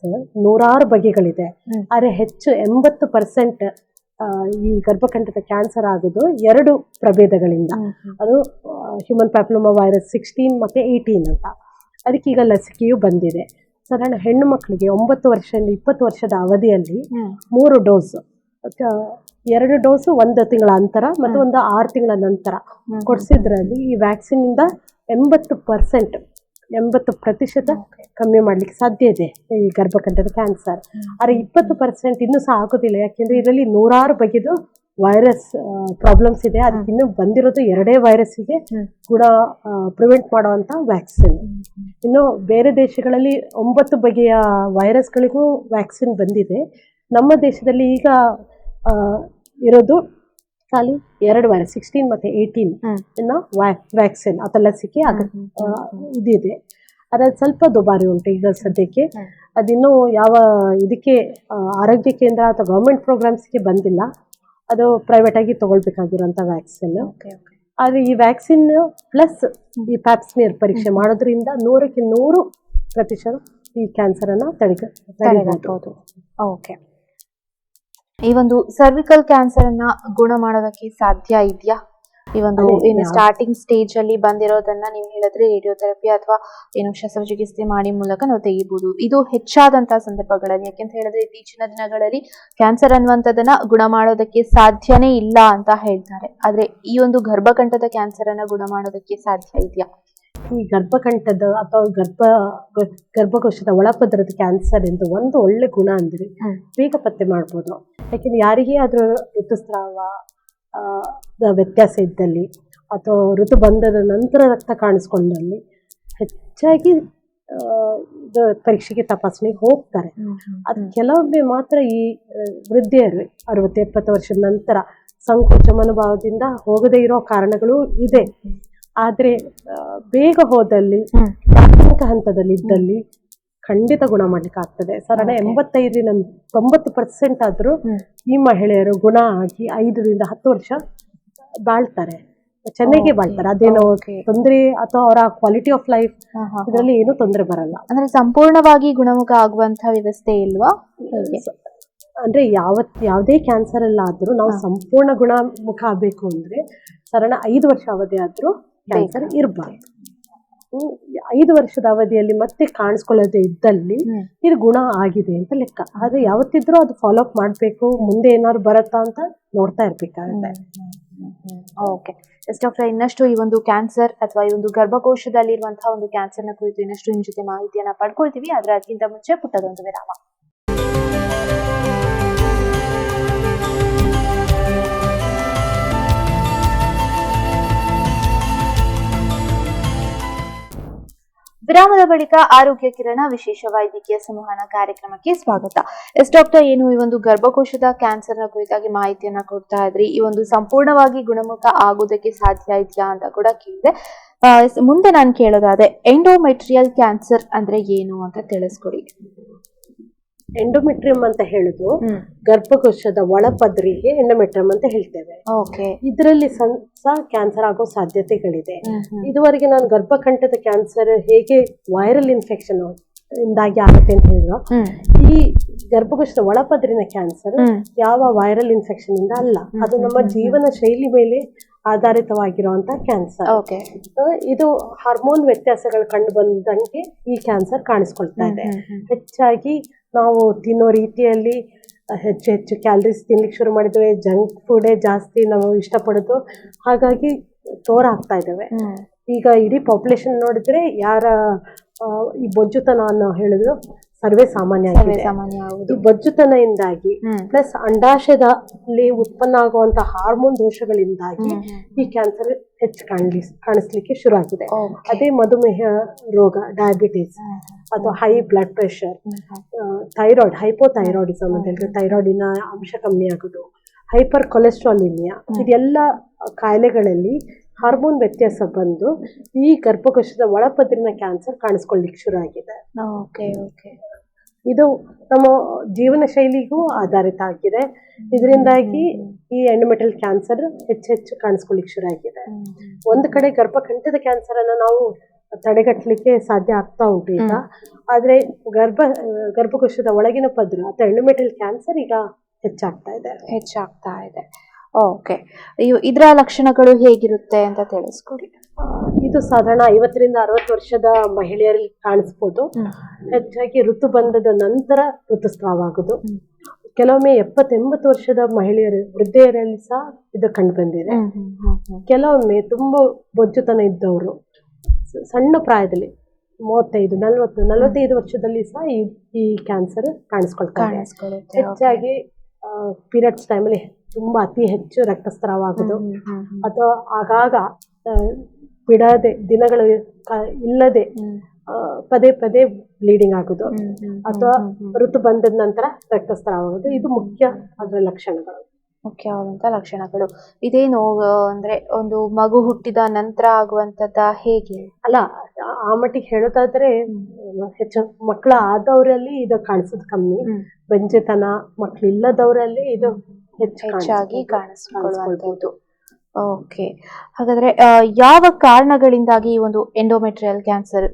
100 ಬಗೆಗಳಿದೆ. ಆದರೆ ಹೆಚ್ಚು 80% ಈ ಗರ್ಭಕಂಠದ ಕ್ಯಾನ್ಸರ್ ಆಗೋದು 2 ಪ್ರಭೇದಗಳಿಂದ. ಅದು ಹ್ಯೂಮನ್ ಪ್ಯಾಪಿಲೋಮಾ ವೈರಸ್ 16 ಮತ್ತು 18 ಅಂತ. ಅದಕ್ಕೀಗ ಲಸಿಕೆಯೂ ಬಂದಿದೆ. ಸಾಧಾರಣ ಹೆಣ್ಣು ಮಕ್ಕಳಿಗೆ 9 ವರ್ಷದಿಂದ 20 ವರ್ಷದ ಅವಧಿಯಲ್ಲಿ 3 ಡೋಸ್, 2 ಡೋಸು 1 ತಿಂಗಳ ಅಂತರ ಮತ್ತು ಒಂದು 6 ತಿಂಗಳ ನಂತರ ಕೊಡಿಸಿದ್ರಲ್ಲಿ ಈ ವ್ಯಾಕ್ಸಿನಿಂದ 80% ಕಮ್ಮಿ ಮಾಡ್ಲಿಕ್ಕೆ ಸಾಧ್ಯ ಇದೆ ಈ ಗರ್ಭಕಂಠದ ಕ್ಯಾನ್ಸರ್. ಆದರೆ 20% ಇನ್ನೂ ಸಹ ಆಗೋದಿಲ್ಲ. ಯಾಕೆಂದ್ರೆ ಇದರಲ್ಲಿ 100 ಬಗೆದು ವೈರಸ್ ಪ್ರಾಬ್ಲಮ್ಸ್ ಇದೆ. ಅದಕ್ಕೆ ಇನ್ನು ಬಂದಿರೋದು 2 ವೈರಸ್ಸಿಗೆ ಕೂಡ ಪ್ರಿವೆಂಟ್ ಮಾಡುವಂತ ವ್ಯಾಕ್ಸಿನ್. ಇನ್ನು ಬೇರೆ ದೇಶಗಳಲ್ಲಿ 9 ಬಗೆಯ ವೈರಸ್ಗಳಿಗೂ ವ್ಯಾಕ್ಸಿನ್ ಬಂದಿದೆ. ನಮ್ಮ ದೇಶದಲ್ಲಿ ಈಗ ಇರೋದು ಖಾಲಿ 2 ವೈರಸ್ 16 ಮತ್ತು 18 ವ್ಯಾಕ್ಸಿನ್ ಅಥವಾ ಲಸಿಕೆ ಇದಿದೆ. ಅದ್ರಲ್ಲಿ ಸ್ವಲ್ಪ ದುಬಾರಿ ಉಂಟು ಈಗ ಸದ್ಯಕ್ಕೆ. ಅದಿನ್ನೂ ಯಾವ ಇದಕ್ಕೆ ಆರೋಗ್ಯ ಕೇಂದ್ರ ಅಥವಾ ಗೌರ್ಮೆಂಟ್ ಪ್ರೋಗ್ರಾಮ್ಸ್ಗೆ ಬಂದಿಲ್ಲ. ಅದು ಪ್ರೈವೇಟ್ ಆಗಿ ತಗೊಳ್ಬೇಕಾಗಿರುವಂತ ವ್ಯಾಕ್ಸಿನ್. ಆದರೆ ಈ ವ್ಯಾಕ್ಸಿನ್ ಪ್ಲಸ್ ಈ ಪ್ಯಾಪ್ಸ್ಮಿಯರ್ ಪರೀಕ್ಷೆ ಮಾಡೋದ್ರಿಂದ 100ಕ್ಕೆ 100% ಈ ಕ್ಯಾನ್ಸರ್ ಅನ್ನ ತಡೆಗಟ್ಟಬಹುದು. ಓಕೆ, ಈ ಒಂದು ಸರ್ವಿಕಲ್ ಕ್ಯಾನ್ಸರ್ ಅನ್ನ ಗುಣ ಮಾಡೋದಕ್ಕೆ ಸಾಧ್ಯ ಇದೆಯಾ? ಈ ಒಂದು ಏನು ಸ್ಟಾರ್ಟಿಂಗ್ ಸ್ಟೇಜ್ ಅಲ್ಲಿ ಬಂದಿರೋದನ್ನ ನೀವು ಹೇಳಿದ್ರೆ ರೇಡಿಯೋಥೆರಪಿ ಅಥವಾ ಏನು ಶಸ್ತ್ರಚಿಕಿತ್ಸೆ ಮಾಡಿ ಮೂಲಕ ನಾವು ತೆಗಿಬಹುದು. ಇದು ಹೆಚ್ಚಾದಂತಹ ಸಂದರ್ಭಗಳಲ್ಲಿ, ಯಾಕೆಂತ ಹೇಳಿದ್ರೆ ಇತ್ತೀಚಿನ ದಿನಗಳಲ್ಲಿ ಕ್ಯಾನ್ಸರ್ ಅನ್ನುವಂಥದ್ದನ್ನ ಗುಣ ಮಾಡೋದಕ್ಕೆ ಸಾಧ್ಯನೇ ಇಲ್ಲ ಅಂತ ಹೇಳ್ತಾರೆ. ಆದ್ರೆ ಈ ಒಂದು ಗರ್ಭಕಂಠದ ಕ್ಯಾನ್ಸರ್ ಅನ್ನ ಗುಣ ಮಾಡೋದಕ್ಕೆ ಸಾಧ್ಯ ಇದೆಯಾ? ಈ ಗರ್ಭಕಂಠದ ಅಥವಾ ಗರ್ಭಕೋಶದ ಒಳಪದರದ ಕ್ಯಾನ್ಸರ್ ಎಂದು ಒಂದು ಒಳ್ಳೆ ಗುಣ ಅಂದ್ರೆ ಬೇಗ ಪತ್ತೆ ಮಾಡ್ಬೋದು. ಯಾಕೆಂದ್ರೆ ಯಾರಿಗೇ ಅದ್ರ ಋತುಸ್ರಾವ ವ್ಯತ್ಯಾಸ ಇದ್ದಲ್ಲಿ ಅಥವಾ ಋತುಬಂಧದ ನಂತರ ರಕ್ತ ಕಾಣಿಸ್ಕೊಂಡಲ್ಲಿ ಹೆಚ್ಚಾಗಿ ಪರೀಕ್ಷೆಗೆ ತಪಾಸಣೆಗೆ ಹೋಗ್ತಾರೆ. ಅದು ಕೆಲವೊಮ್ಮೆ ಮಾತ್ರ ಈ ವೃದ್ಧೆಯರು 60-70 ವರ್ಷದ ನಂತರ ಸಂಕೋಚ ಮನೋಭಾವದಿಂದ ಹೋಗದೇ ಇರೋ ಕಾರಣಗಳು ಇದೆ. ಆದ್ರೆ ಬೇಗ ಹೋದಲ್ಲಿ ಪ್ರಾಥಮಿಕ ಹಂತದಲ್ಲಿ ಇದ್ದಲ್ಲಿ ಖಂಡಿತ ಗುಣ ಮಾಡ್ಲಿಕ್ಕೆ ಆಗ್ತದೆ. ಸಾಧಾರಣ 85-90% ಆದ್ರೂ ಈ ಮಹಿಳೆಯರು ಗುಣ ಆಗಿ 5-10 ವರ್ಷ ಬಾಳ್ತಾರೆ, ಚೆನ್ನಾಗಿ ಬಾಳ್ತಾರೆ. ಅದೇನೋ ತೊಂದರೆ ಅಥವಾ ಅವರ ಕ್ವಾಲಿಟಿ ಆಫ್ ಲೈಫ್ ಇದರಲ್ಲಿ ಏನು ತೊಂದರೆ ಬರಲ್ಲ. ಅಂದ್ರೆ ಸಂಪೂರ್ಣವಾಗಿ ಗುಣಮುಖ ಆಗುವಂತಹ ವ್ಯವಸ್ಥೆ ಇಲ್ವಾ? ಅಂದ್ರೆ ಯಾವುದೇ ಕ್ಯಾನ್ಸರ್ ಎಲ್ಲ ಆದ್ರೂ ನಾವು ಸಂಪೂರ್ಣ ಗುಣಮುಖ ಆಗ್ಬೇಕು ಅಂದ್ರೆ ಸಾಧಾರಣ 5 ವರ್ಷ ಅವಧಿ ಆದ್ರೂ ಕ್ಯಾನ್ಸರ್ ಇರಬಾರ್ದು. 5 ವರ್ಷದ ಅವಧಿಯಲ್ಲಿ ಮತ್ತೆ ಕಾಣಿಸ್ಕೊಳ್ಳೋದೇ ಇದ್ದಲ್ಲಿ ಇದು ಗುಣ ಆಗಿದೆ ಅಂತ ಲೆಕ್ಕ. ಆದ್ರೆ ಯಾವತ್ತಿದ್ರೂ ಅದು ಫಾಲೋ ಅಪ್ ಮಾಡ್ಬೇಕು, ಮುಂದೆ ಏನಾದ್ರು ಬರತ್ತಾ ಅಂತ ನೋಡ್ತಾ ಇರ್ಬೇಕಾಗುತ್ತೆ. ಓಕೆ ಡಾಕ್ಟರ್, ಇನ್ನಷ್ಟು ಈ ಒಂದು ಕ್ಯಾನ್ಸರ್ ಅಥವಾ ಈ ಒಂದು ಗರ್ಭಕೋಶದಲ್ಲಿರುವಂತಹ ಒಂದು ಕ್ಯಾನ್ಸರ್ ನ ಕುರಿತು ಇನ್ನಷ್ಟು ನಿಮ್ ಜೊತೆ ಮಾಹಿತಿಯನ್ನ ಪಡ್ಕೊಳ್ತೀವಿ. ಆದ್ರೆ ಅದಕ್ಕಿಂತ ಮುಂಚೆ ಪುಟ್ಟದೊಂದು ವಿರಾಮ. ವಿರಾಮದ ಬಳಿಕ ಆರೋಗ್ಯ ಕಿರಣ ವಿಶೇಷ ವೈದ್ಯಕೀಯ ಸಂವಹನ ಕಾರ್ಯಕ್ರಮಕ್ಕೆ ಸ್ವಾಗತ. ಡಾಕ್ಟರ್, ಏನು ಈ ಒಂದು ಗರ್ಭಕೋಶದ ಕ್ಯಾನ್ಸರ್ ನ ಕುರಿತಾಗಿ ಮಾಹಿತಿಯನ್ನ ಕೊಡ್ತಾ ಇದ್ರಿ. ಈ ಒಂದು ಸಂಪೂರ್ಣವಾಗಿ ಗುಣಮುಖ ಆಗೋದಕ್ಕೆ ಸಾಧ್ಯ ಇದೆಯಾ ಅಂತ ಕೂಡ ಕೇಳಿದೆ. ಮುಂದೆ ನಾನು ಕೇಳೋದಾದ್ರೆ ಎಂಡೋಮೆಟ್ರಿಯಲ್ ಕ್ಯಾನ್ಸರ್ ಅಂದ್ರೆ ಏನು ಅಂತ ತಿಳಿಸ್ಕೊಡಿ. ಎಂಡೋಮೆಟ್ರಿಯಂ ಅಂತ ಹೇಳುದು ಗರ್ಭಕೋಶದ ಒಳಪದ್ರಿಗೆ ಎಂಡೋಮೆಟ್ರಿಯಂ ಅಂತ ಹೇಳ್ತೇವೆ. ಇದರಲ್ಲಿ ಸಹ ಕ್ಯಾನ್ಸರ್ ಆಗೋ ಸಾಧ್ಯತೆಗಳಿದೆ. ಇದುವರೆಗೆ ನಾನು ಗರ್ಭಕಂಠದ ಕ್ಯಾನ್ಸರ್ ಹೇಗೆ ವೈರಲ್ ಇನ್ಫೆಕ್ಷನ್ ಇಂದಾಗಿ ಆಗುತ್ತೆ ಅಂತ ಹೇಳಿದ್ರು. ಈ ಗರ್ಭಕೋಶದ ಒಳಪದ್ರಿನ ಕ್ಯಾನ್ಸರ್ ಯಾವ ವೈರಲ್ ಇನ್ಫೆಕ್ಷನ್ ಇಂದ ಅಲ್ಲ, ಅದು ನಮ್ಮ ಜೀವನ ಶೈಲಿ ಮೇಲೆ ಆಧಾರಿತವಾಗಿರುವಂತ ಕ್ಯಾನ್ಸರ್. ಇದು ಹಾರ್ಮೋನ್ ವ್ಯತ್ಯಾಸಗಳು ಕಂಡು ಬಂದಂಗೆ ಈ ಕ್ಯಾನ್ಸರ್ ಕಾಣಿಸ್ಕೊಳ್ತಾ ಇದೆ. ಹೆಚ್ಚಾಗಿ ನಾವು ತಿನ್ನೋ ರೀತಿಯಲ್ಲಿ ಹೆಚ್ಚು ಕ್ಯಾಲರೀಸ್ ತಿನ್ಲಿಕ್ಕೆ ಶುರು ಮಾಡಿದ್ದೇವೆ, ಜಂಕ್ ಫುಡೇ ಜಾಸ್ತಿ ನಾವು ಇಷ್ಟಪಡೋದು, ಹಾಗಾಗಿ ತೋರ ಆಗ್ತಾ ಇದ್ದಾವೆ. ಈಗ ಇಡೀ ಪಾಪ್ಯುಲೇಷನ್ ನೋಡಿದ್ರೆ ಯಾರ ಈ ಬೊಜ್ಜುತನ ಅನ್ನೋ ಹೇಳಿದ್ರು ಸರ್ವೇ ಸಾಮಾನ್ಯ ಆಗಿದೆ. ಈ ಬೊಜ್ಜುತನದಿಂದಾಗಿ ಪ್ಲಸ್ ಅಂಡಾಶಯದಲ್ಲಿ ಉತ್ಪನ್ನ ಆಗುವಂತ ಹಾರ್ಮೋನ್ ದೋಷಗಳಿಂದಾಗಿ ಈ ಕ್ಯಾನ್ಸರ್ ಹೆಚ್ಚು ಕಾಣಿಸ್ಲಿಕ್ಕೆ ಶುರು ಆಗಿದೆ. ಅದೇ ಮಧುಮೇಹ ರೋಗ, ಡಯಾಬಿಟಿಸ್ ಅಥವಾ high blood pressure, thyroid, hypothyroidism ಅಂತ ಹೇಳಿದ್ರೆ ಥೈರಾಯ್ಡಿನ ಅಂಶ ಕಮ್ಮಿ ಆಗೋದು, ಹೈಪರ್ ಕೊಲೆಸ್ಟ್ರಾಲಿಮಿಯಾ, ಇದೆಲ್ಲ ಕಾಯಿಲೆಗಳಲ್ಲಿ ಹಾರ್ಮೋನ್ ವ್ಯತ್ಯಾಸ ಬಂದು ಈ ಗರ್ಭಕೋಶದ ಒಳಪದರಿನ ಕ್ಯಾನ್ಸರ್ ಕಾಣಿಸ್ಕೊಳ್ಳಿಕ್ಕೆ ಶುರು ಆಗಿದೆ. Okay okay. ಇದು ನಮ್ಮ ಜೀವನ ಶೈಲಿಗೂ ಆಧಾರಿತ ಆಗಿದೆ. ಇದರಿಂದಾಗಿ ಈ ಎಂಡೋಮೆಟ್ರಿಯಲ್ ಕ್ಯಾನ್ಸರ್ ಹೆಚ್ಚೆಚ್ಚು ಕಾಣಿಸ್ಕೊಳ್ಳಿಕ್ಕೆ ಶುರು ಆಗಿದೆ. ಒಂದು ಕಡೆ ಗರ್ಭಕಂಠದ ಕ್ಯಾನ್ಸರ್ ಅನ್ನ ನಾವು ತಡೆಗಟ್ಟಲಿಕ್ಕೆ ಸಾಧ್ಯ ಆಗ್ತಾ ಉಂಟು ಈಗ, ಆದ್ರೆ ಗರ್ಭಕೋಶದ ಒಳಗಿನ ಪದರ ಅಥವಾ ಎಂಡೋಮೆಟ್ರಿಯಲ್ ಕ್ಯಾನ್ಸರ್ ಈಗ ಹೆಚ್ಚಾಗ್ತಾ ಇದೆ. ಓಕೆ, ಇದರ ಲಕ್ಷಣಗಳು ಹೇಗಿರುತ್ತೆ ಅಂತ ತಿಳಿಸ್ಕೊಡಿ. ಇದು ಸಾಧಾರಣ 50ರಿಂದ 60 ವರ್ಷದ ಮಹಿಳೆಯರಲ್ಲಿ ಕಾಣಿಸ್ಬೋದು. ಹೆಚ್ಚಾಗಿ ಋತುಬಂಧದ ನಂತರ ಋತುಸ್ರಾವ ಆಗುದು. ಕೆಲವೊಮ್ಮೆ 70-80 ವರ್ಷದ ಮಹಿಳೆಯರು, ವೃದ್ಧೆಯರಲ್ಲಿ ಸಹ ಇದು ಕಂಡು ಬಂದಿದೆ. ಕೆಲವೊಮ್ಮೆ ತುಂಬಾ ಬೊಜ್ಜುತನ ಇದ್ದವರು ಸಣ್ಣ ಪ್ರಾಯದಲ್ಲಿ 35-45 ವರ್ಷದಲ್ಲಿ ಸಹ ಈ ಕ್ಯಾನ್ಸರ್ ಕಾಣಿಸ್ಕೊಳ್ತಾರೆ. ಹೆಚ್ಚಾಗಿ ಪೀರಿಯಡ್ಸ್ ಟೈಮಲ್ಲಿ ತುಂಬಾ ಅತಿ ಹೆಚ್ಚು ರಕ್ತಸ್ರಾವ ಆಗುದು, ಅಥವಾ ಆಗಾಗ ಬಿಡದೆ ದಿನಗಳು ಇಲ್ಲದೆ ಪದೇ ಪದೇ ಬ್ಲೀಡಿಂಗ್ ಆಗುದು, ಅಥವಾ ಋತುಬಂಧದ ನಂತರ ರಕ್ತಸ್ರಾವ ಆಗುದು. ಇದು ಅದರ ಮುಖ್ಯವಾದಂತ ಲಕ್ಷಣಗಳು. ಇದೇನು ಅಂದ್ರೆ ಒಂದು ಮಗು ಹುಟ್ಟಿದ ನಂತರ ಆಗುವಂತದ್ದ, ಹೇಗೆ? ಅಲ್ಲ, ಆ ಮಟ್ಟಿಗೆ ಹೇಳೋದಾದ್ರೆ ಹೆಚ್ಚು ಮಕ್ಕಳ ಆದವರಲ್ಲಿ ಇದು ಕಾಣಿಸೋದು ಕಮ್ಮಿ. ಬಂಜೆತನ ಮಕ್ಕಳಿಲ್ಲದವರಲ್ಲಿ ಇದು ಹೆಚ್ಚಾಗಿ ಕಾಣಿಸ್ಕೊಳ್ಳುವಂತದ್ದು. ಓಕೆ, ಹಾಗಾದ್ರೆ ಯಾವ ಕಾರಣಗಳಿಂದಾಗಿ ಈ ಒಂದು ಎಂಡೋಮೆಟ್ರಿಯಲ್ ಕ್ಯಾನ್ಸರ್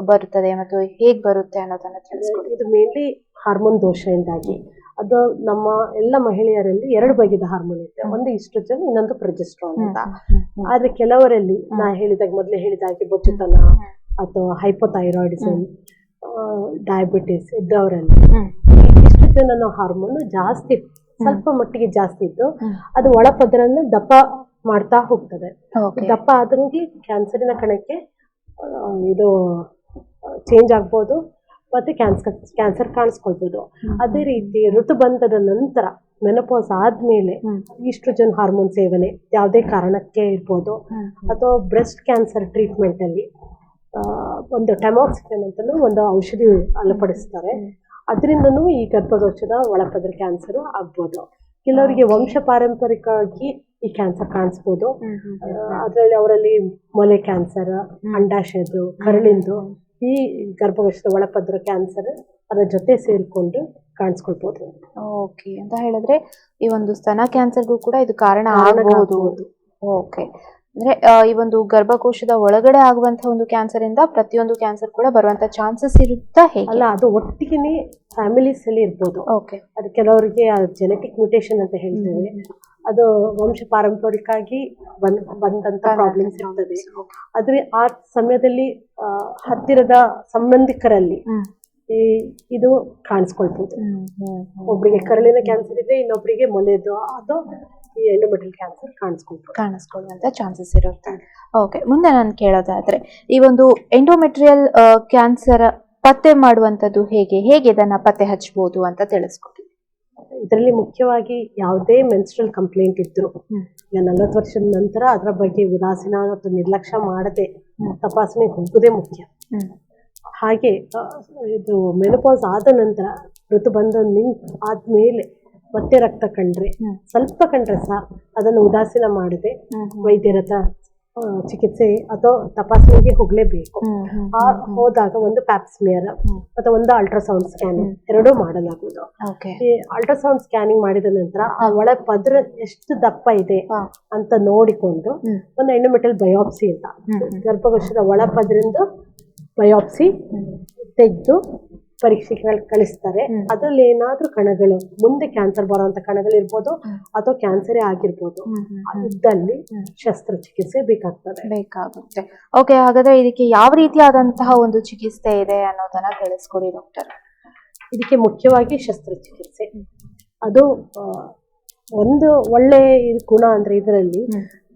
ಬರುತ್ತದೆ ಮತ್ತು ಹೇಗ್ ಬರುತ್ತೆ ಅನ್ನೋದನ್ನ ತಿಳಿಸ್ಕೊಡಿ. ಇದು ಮೇನ್ಲಿ ಹಾರ್ಮೋನ್ ದೋಷದಿಂದಾಗಿ. ಅದು ನಮ್ಮ ಎಲ್ಲ ಮಹಿಳೆಯರಲ್ಲಿ 2 ಬಗೆಯ ಹಾರ್ಮೋನ್ ಇದೆ. ಒಂದು ಈಸ್ಟ್ರೋಜನ್, ಇನ್ನೊಂದು ಪ್ರೊಜೆಸ್ಟ್ರಾನ್ ಅಂತ. ಆದ್ರೆ ಕೆಲವರಲ್ಲಿ ಮೊದಲೇ ಹೇಳಿದಾಗೆ ಬೊಜ್ಜುತನ ಅಥವಾ ಹೈಪೋಥೈರಾಯ್ಡಿಸಮ್, ಡಯಾಬಿಟಿಸ್ ಇದ್ದವರಲ್ಲಿ ಈಸ್ಟ್ರೋಜನ್ ಅನ್ನೋ ಹಾರ್ಮೋನ್ ಜಾಸ್ತಿ, ಸ್ವಲ್ಪ ಮಟ್ಟಿಗೆ ಜಾಸ್ತಿ ಇದ್ದು ಅದು ಒಳಪದರನ್ನ ದಪ್ಪ ಮಾಡ್ತಾ ಹೋಗ್ತದೆ. ದಪ್ಪ ಆದಂಗೆ ಕ್ಯಾನ್ಸರಿನ ಕಣಕ್ಕೆ ಇದು ಚೇಂಜ್ ಆಗ್ಬೋದು, ಮತ್ತೆ ಕ್ಯಾನ್ಸರ್ ಕಾಣಿಸ್ಕೊಳ್ಬೋದು. ಅದೇ ರೀತಿ ಋತುಬಂಧದ ನಂತರ ಮೆನೋಪಾಸ್ ಆದ್ಮೇಲೆ ಈಸ್ಟ್ರೋಜನ್ ಹಾರ್ಮೋನ್ ಸೇವನೆ ಯಾವುದೇ ಕಾರಣಕ್ಕೆ ಇರ್ಬೋದು, ಅಥವಾ ಬ್ರೆಸ್ಟ್ ಕ್ಯಾನ್ಸರ್ ಟ್ರೀಟ್ಮೆಂಟ್ ಅಲ್ಲಿ ಒಂದು ಟೆಮಾಕ್ಸಿಫೆನ್ ಅಂತಲೂ ಒಂದು ಔಷಧಿ ಅಳವಡಿಸ್ತಾರೆ. ಅದರಿಂದನೂ ಈ ಗರ್ಭಕೋಶದ ಒಳಪದರ ಕ್ಯಾನ್ಸರ್ ಆಗ್ಬೋದು. ಕೆಲವರಿಗೆ ವಂಶ ಪಾರಂಪರಿಕವಾಗಿ ಈ ಕ್ಯಾನ್ಸರ್ ಕಾಣಿಸ್ಬೋದು. ಅದರಲ್ಲಿ ಅವರಲ್ಲಿ ಮೊಲೆ ಕ್ಯಾನ್ಸರ್, ಅಂಡಾಶಯದ್ದು, ಕರಳಿಂದು, ಈ ಗರ್ಭಕೋಶದ ಒಳಪದರ ಕ್ಯಾನ್ಸರ್ ಅದರ ಜೊತೆ ಸೇರಿಕೊಂಡು ಕಾಣಿಸ್ಕೊಳ್ಬೋದು. ಓಕೆ, ಅಂತ ಹೇಳಿದ್ರೆ ಈ ಒಂದು ಸ್ತನ ಕ್ಯಾನ್ಸರ್ಗೂ ಕೂಡ ಇದು ಕಾರಣ ಆಗಬಹುದು. ಓಕೆ, ಅಂದ್ರೆ ಈ ಒಂದು ಗರ್ಭಕೋಶದ ಒಳಗಡೆ ಆಗುವಂತಹ ಒಂದು ಕ್ಯಾನ್ಸರ್ ಇಂದ ಪ್ರತಿಯೊಂದು ಕ್ಯಾನ್ಸರ್ ಕೂಡ ಬರುವಂತ ಚಾನ್ಸಸ್ ಇರುತ್ತಾ? ಅಲ್ಲ, ಅದು ಒಟ್ಟಿಗೆ ಫ್ಯಾಮಿಲೀಸ್ ಅಲ್ಲಿ ಇರ್ಬೋದು. ಓಕೆ, ಅದು ಕೆಲವರಿಗೆ ಜೆನೆಟಿಕ್ ಮ್ಯೂಟೇಶನ್ ಅಂತ ಹೇಳ್ತೇವೆ, ಅದು ವಂಶ ಪಾರಂಪರಿಕವಾಗಿ ಬಂದಂತ ಪ್ರಾಬ್ಲಮ್ಸ್ ಇರ್ತದೆ. ಆದ್ರೆ ಆ ಸಮಯದಲ್ಲಿ ಹತ್ತಿರದ ಸಂಬಂಧಿಕರಲ್ಲಿ ಇದು ಕಾಣಿಸ್ಕೊಳ್ಬಹುದು. ಒಬ್ಬರಿಗೆ ಕರಳಿನ ಕ್ಯಾನ್ಸರ್ ಇದೆ, ಇನ್ನೊಬ್ಬರಿಗೆ ಮೊಲೆದು ಅಥವಾ ಈ ಎಂಡೋಮೆಟ್ರಿಯಲ್ ಕ್ಯಾನ್ಸರ್ ಕಾಣಿಸ್ಕೊಳ್ಳುವಂತ ಚಾನ್ಸಸ್ ಇರುತ್ತೆ. ಓಕೆ, ಮುಂದೆ ನಾನು ಕೇಳೋದಾದ್ರೆ ಈ ಒಂದು ಎಂಡೋಮೆಟ್ರಿಯಲ್ ಕ್ಯಾನ್ಸರ್ ಪತ್ತೆ ಮಾಡುವಂತದ್ದು ಹೇಗೆ ಇದನ್ನ ಪತ್ತೆ ಹಚ್ಚಬಹುದು ಅಂತ ತಿಳಿಸ್ಕೊಡಿ. ಇದರಲ್ಲಿ ಮುಖ್ಯವಾಗಿ ಯಾವುದೇ ಮೆನ್ಸ್ಟ್ರಲ್ ಕಂಪ್ಲೇಂಟ್ ಇದ್ರು 40 ವರ್ಷದ ನಂತರ ಅದರ ಬಗ್ಗೆ ಉದಾಸೀನ ಅಥವಾ ನಿರ್ಲಕ್ಷ್ಯ ಮಾಡದೆ ತಪಾಸಣೆ ಹೋಗುವುದೇ ಮುಖ್ಯ. ಹಾಗೆ ಇದು ಮೆನೋಪಾಸ್ ಆದ ನಂತರ ಋತುಬಂಧ ಆದ್ಮೇಲೆ ಮತ್ತೆ ರಕ್ತ ಕಂಡ್ರೆ, ಸ್ವಲ್ಪ ಕಂಡ್ರೆ ಸಹ ಅದನ್ನು ಉದಾಸೀನ ಮಾಡದೆ ವೈದ್ಯರ ಚಿಕಿತ್ಸೆ ಅಥವಾ ತಪಾಸಣೆಗೆ ಹೋಗ್ಲೇಬೇಕು. ಹೋದಾಗ ಒಂದು ಪ್ಯಾಪ್ಸ್ಮಿಯರ್ ಅಥವಾ ಒಂದು ಅಲ್ಟ್ರಾಸೌಂಡ್ ಸ್ಕ್ಯಾನಿಂಗ್ ಎರಡೂ ಮಾಡಲಾಗುವುದು. ಈ ಅಲ್ಟ್ರಾಸೌಂಡ್ ಸ್ಕ್ಯಾನಿಂಗ್ ಮಾಡಿದ ನಂತರ ಆ ಒಳ ಪದ್ರ ಎಷ್ಟು ದಪ್ಪ ಇದೆ ಅಂತ ನೋಡಿಕೊಂಡು ಒಂದು ಎಂಡೋಮೆಟ್ರಿಯಲ್ ಬಯಾಪ್ಸಿ ಅಂತ ಗರ್ಭಕೋಶದ ಒಳ ಪದ್ರಿಂದ ಬಯಾಪ್ಸಿ ತೆಗೆದು ಪರೀಕ್ಷೆಗೆ ಕಳಿಸ್ತಾರೆ. ಅದ್ರಲ್ಲಿ ಏನಾದ್ರೂ ಕಣಗಳು, ಮುಂದೆ ಕ್ಯಾನ್ಸರ್ ಬರುವಂತ ಕಣಗಳು ಇರ್ಬೋದು ಅಥವಾ ಕ್ಯಾನ್ಸರೇ ಆಗಿರ್ಬೋದು, ಇದ್ದಲ್ಲಿ ಶಸ್ತ್ರಚಿಕಿತ್ಸೆ ಬೇಕಾಗುತ್ತೆ. ಓಕೆ, ಹಾಗಾದ್ರೆ ಇದಕ್ಕೆ ಯಾವ ರೀತಿಯಾದಂತಹ ಒಂದು ಚಿಕಿತ್ಸೆ ಇದೆ ಅನ್ನೋದನ್ನ ತಿಳಿಸ್ಕೊಡಿ ಡಾಕ್ಟರ್. ಇದಕ್ಕೆ ಮುಖ್ಯವಾಗಿ ಶಸ್ತ್ರಚಿಕಿತ್ಸೆ. ಅದು ಒಂದು ಒಳ್ಳೆ ಗುಣ ಅಂದ್ರೆ ಇದರಲ್ಲಿ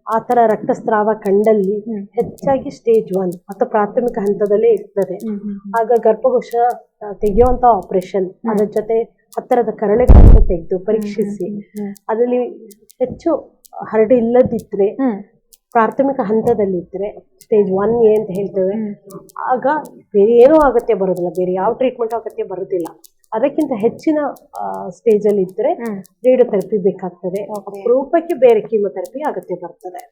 ಆತರ ರಕ್ತಸ್ರಾವ ಕಂಡಲ್ಲಿ ಹೆಚ್ಚಾಗಿ ಸ್ಟೇಜ್ 1 ಅಥವಾ ಪ್ರಾಥಮಿಕ ಹಂತದಲ್ಲೇ ಇರ್ತದೆ. ಆಗ ಗರ್ಭಕೋಶ ತೆಗೆಯುವಂತ ಆಪರೇಷನ್, ಅದರ ಜೊತೆ ಹತ್ತಿರದ ಕರಳೆಗಳನ್ನು ತೆಗೆದು ಪರೀಕ್ಷಿಸಿ ಅದರಲ್ಲಿ ಹೆಚ್ಚು ಹರಡು ಇಲ್ಲದಿದ್ರೆ, ಪ್ರಾಥಮಿಕ ಹಂತದಲ್ಲಿದ್ರೆ ಸ್ಟೇಜ್ 1A ಅಂತ ಹೇಳ್ತೇವೆ, ಆಗ ಬೇರೆ ಏನೂ ಅಗತ್ಯ ಬರೋದಿಲ್ಲ, ಬೇರೆ ಯಾವ ಟ್ರೀಟ್ಮೆಂಟ್ ಅಗತ್ಯ ಬರೋದಿಲ್ಲ. ಅದಕ್ಕಿಂತ ಹೆಚ್ಚಿನ ಸ್ಟೇಜ್ ಅಲ್ಲಿ ಇದ್ರೆ ರೇಡಿಯೋಥೆರಪಿ ಬೇಕಾಗ್ತದೆ. Okay. ರೂಪಕ್ಕೆ ಬೇರೆ ಕೀಮೊಥೆರಪಿ ಅಗತ್ಯ ಬರ್ತದೆ.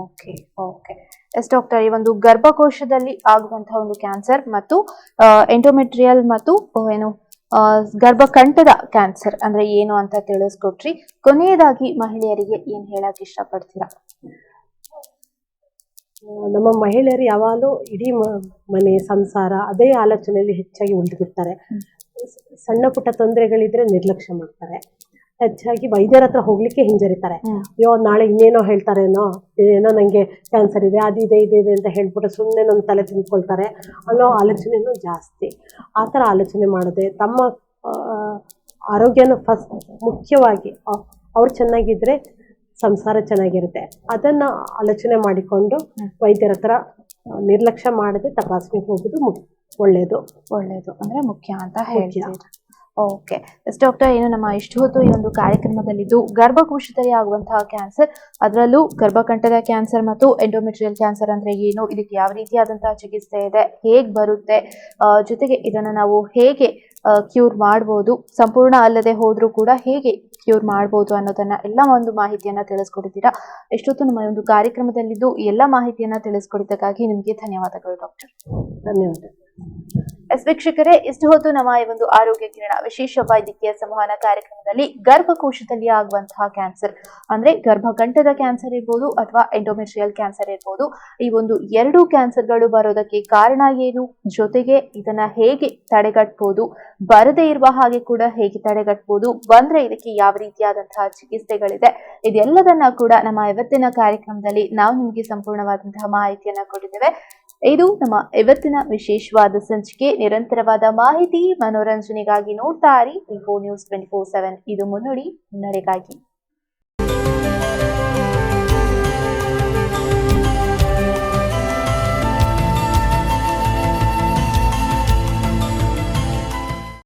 ಓಕೆ ಓಕೆ ಎಸ್ ಡಾಕ್ಟರ್, ಈ ಒಂದು ಗರ್ಭಕೋಶದಲ್ಲಿ ಆಗುವಂತಹ ಒಂದು ಕ್ಯಾನ್ಸರ್ ಮತ್ತು ಎಂಡೋಮೆಟ್ರಿಯಲ್ ಮತ್ತು ಏನು ಗರ್ಭಕಂಠದ ಕ್ಯಾನ್ಸರ್ ಅಂದ್ರೆ ಏನು ಅಂತ ತಿಳಿಸ್ಕೊಟ್ರಿ. ಕೊನೆಯದಾಗಿ ಮಹಿಳೆಯರಿಗೆ ಏನ್ ಹೇಳಕ್ ಇಷ್ಟಪಡ್ತೀರಾ? ನಮ್ಮ ಮಹಿಳೆಯರು ಯಾವಾಗಲೂ ಇಡೀ ಮನೆ ಸಂಸಾರ ಅದೇ ಆಲೋಚನೆಯಲ್ಲಿ ಹೆಚ್ಚಾಗಿ ಉಳಿದುಬಿಡ್ತಾರೆ. ಸಣ್ಣ ಪುಟ್ಟ ತೊಂದರೆಗಳಿದ್ರೆ ನಿರ್ಲಕ್ಷ್ಯ ಮಾಡ್ತಾರೆ. ಹೆಚ್ಚಾಗಿ ವೈದ್ಯರ ಹತ್ರ ಹೋಗ್ಲಿಕ್ಕೆ ಹಿಂಜರಿತಾರೆ. ಅಯ್ಯೋ ನಾಳೆ ಇನ್ನೇನೋ ಹೇಳ್ತಾರೇನೋ, ಏನೋ ನಂಗೆ ಕ್ಯಾನ್ಸರ್ ಇದೆ, ಅದಿದೆ ಇದಿದೆ ಅಂತ ಹೇಳ್ಬಿಟ್ಟು ಸುಮ್ಮನೆ ನನ್ನ ತಲೆ ತಿನ್ಕೊಳ್ತಾರೆ ಅನ್ನೋ ಆಲೋಚನೆನೂ ಜಾಸ್ತಿ. ಆ ಥರ ಆಲೋಚನೆ ಮಾಡದೆ ತಮ್ಮ ಆರೋಗ್ಯನ ಫಸ್ಟ್ ಮುಖ್ಯವಾಗಿ ಅವ್ರು ಚೆನ್ನಾಗಿದ್ರೆ ಸಂಸಾರ ಚೆನ್ನಾಗಿರುತ್ತೆ. ಅದನ್ನ ಆಲೋಚನೆ ಮಾಡಿಕೊಂಡು ವೈದ್ಯರ ಹತ್ರ ನಿರ್ಲಕ್ಷ್ಯ ಮಾಡದೆ ತಪಾಸಣೆಗೆ ಹೋಗೋದು ಒಳ್ಳೇದು ಅಂದ್ರೆ ಮುಖ್ಯ ಅಂತ ಹೇಳ್ತೀರಾ? ಓಕೆ ಎಸ್ ಡಾಕ್ಟರ್, ಏನು ನಮ್ಮ ಇಷ್ಟು ಹೊತ್ತು ಈ ಒಂದು ಕಾರ್ಯಕ್ರಮದಲ್ಲಿದ್ದು ಗರ್ಭಕೋಶದಲ್ಲಿ ಆಗುವಂತಹ ಕ್ಯಾನ್ಸರ್, ಅದರಲ್ಲೂ ಗರ್ಭಕಂಠದ ಕ್ಯಾನ್ಸರ್ ಮತ್ತು ಎಂಡೋಮೆಟ್ರಿಯಲ್ ಕ್ಯಾನ್ಸರ್ ಅಂದ್ರೆ ಏನು, ಇದಕ್ಕೆ ಯಾವ ರೀತಿಯಾದಂತಹ ಚಿಕಿತ್ಸೆ ಇದೆ, ಹೇಗ್ ಬರುತ್ತೆ, ಜೊತೆಗೆ ಇದನ್ನ ನಾವು ಹೇಗೆ ಕ್ಯೂರ್ ಮಾಡ್ಬೋದು, ಸಂಪೂರ್ಣ ಅಲ್ಲದೆ ಹೋದ್ರೂ ಕೂಡ ಹೇಗೆ ಕ್ಯೂರ್ ಮಾಡ್ಬೋದು ಅನ್ನೋದನ್ನ ಎಲ್ಲ ಒಂದು ಮಾಹಿತಿಯನ್ನ ತಿಳಿಸ್ಕೊಡಿದ್ದೀರಾ. ಎಷ್ಟೊತ್ತು ನಮ್ಮ ಒಂದು ಕಾರ್ಯಕ್ರಮದಲ್ಲಿದ್ದು ಎಲ್ಲ ಮಾಹಿತಿಯನ್ನ ತಿಳಿಸ್ಕೊಡಿದ್ದಕ್ಕಾಗಿ ನಿಮ್ಗೆ ಧನ್ಯವಾದಗಳು ಡಾಕ್ಟರ್. ಧನ್ಯವಾದ. ಎಸ್ ವೀಕ್ಷಕರೇ, ಇಷ್ಟು ಹೊತ್ತು ನಮ್ಮ ಈ ಒಂದು ಆರೋಗ್ಯ ಕಿರಣ ವಿಶೇಷ ವೈದ್ಯಕೀಯ ಸಂವಹನ ಕಾರ್ಯಕ್ರಮದಲ್ಲಿ ಗರ್ಭಕೋಶದಲ್ಲಿ ಆಗುವಂತಹ ಕ್ಯಾನ್ಸರ್ ಅಂದ್ರೆ ಗರ್ಭಕಂಠದ ಕ್ಯಾನ್ಸರ್ ಇರ್ಬೋದು ಅಥವಾ ಎಂಡೋಮೆಟ್ರಿಯಲ್ ಕ್ಯಾನ್ಸರ್ ಇರ್ಬೋದು, ಈ ಒಂದು ಎರಡು ಕ್ಯಾನ್ಸರ್ಗಳು ಬರೋದಕ್ಕೆ ಕಾರಣ ಏನು, ಜೊತೆಗೆ ಇದನ್ನ ಹೇಗೆ ತಡೆಗಟ್ಟಬಹುದು, ಬರದೇ ಇರುವ ಹಾಗೆ ಕೂಡ ಹೇಗೆ ತಡೆಗಟ್ಟಬಹುದು, ಬಂದ್ರೆ ಇದಕ್ಕೆ ಯಾವ ರೀತಿಯಾದಂತಹ ಚಿಕಿತ್ಸೆಗಳಿದೆ, ಇದೆಲ್ಲದನ್ನ ಕೂಡ ನಮ್ಮ ಇವತ್ತಿನ ಕಾರ್ಯಕ್ರಮದಲ್ಲಿ ನಾವು ನಿಮಗೆ ಸಂಪೂರ್ಣವಾದಂತಹ ಮಾಹಿತಿಯನ್ನ ಕೊಟ್ಟಿದ್ದೇವೆ. ಇದು ನಮ್ಮ ಇವತ್ತಿನ ವಿಶೇಷವಾದ ಸಂಚಿಕೆ. ನಿರಂತರವಾದ ಮಾಹಿತಿ ಮನೋರಂಜನೆಗಾಗಿ ನೋಡ್ತಾ ಇರಿ Info News 24/7. ಇದು ಮುನ್ನುಡಿ ಮುನ್ನಡೆಗಾಗಿ.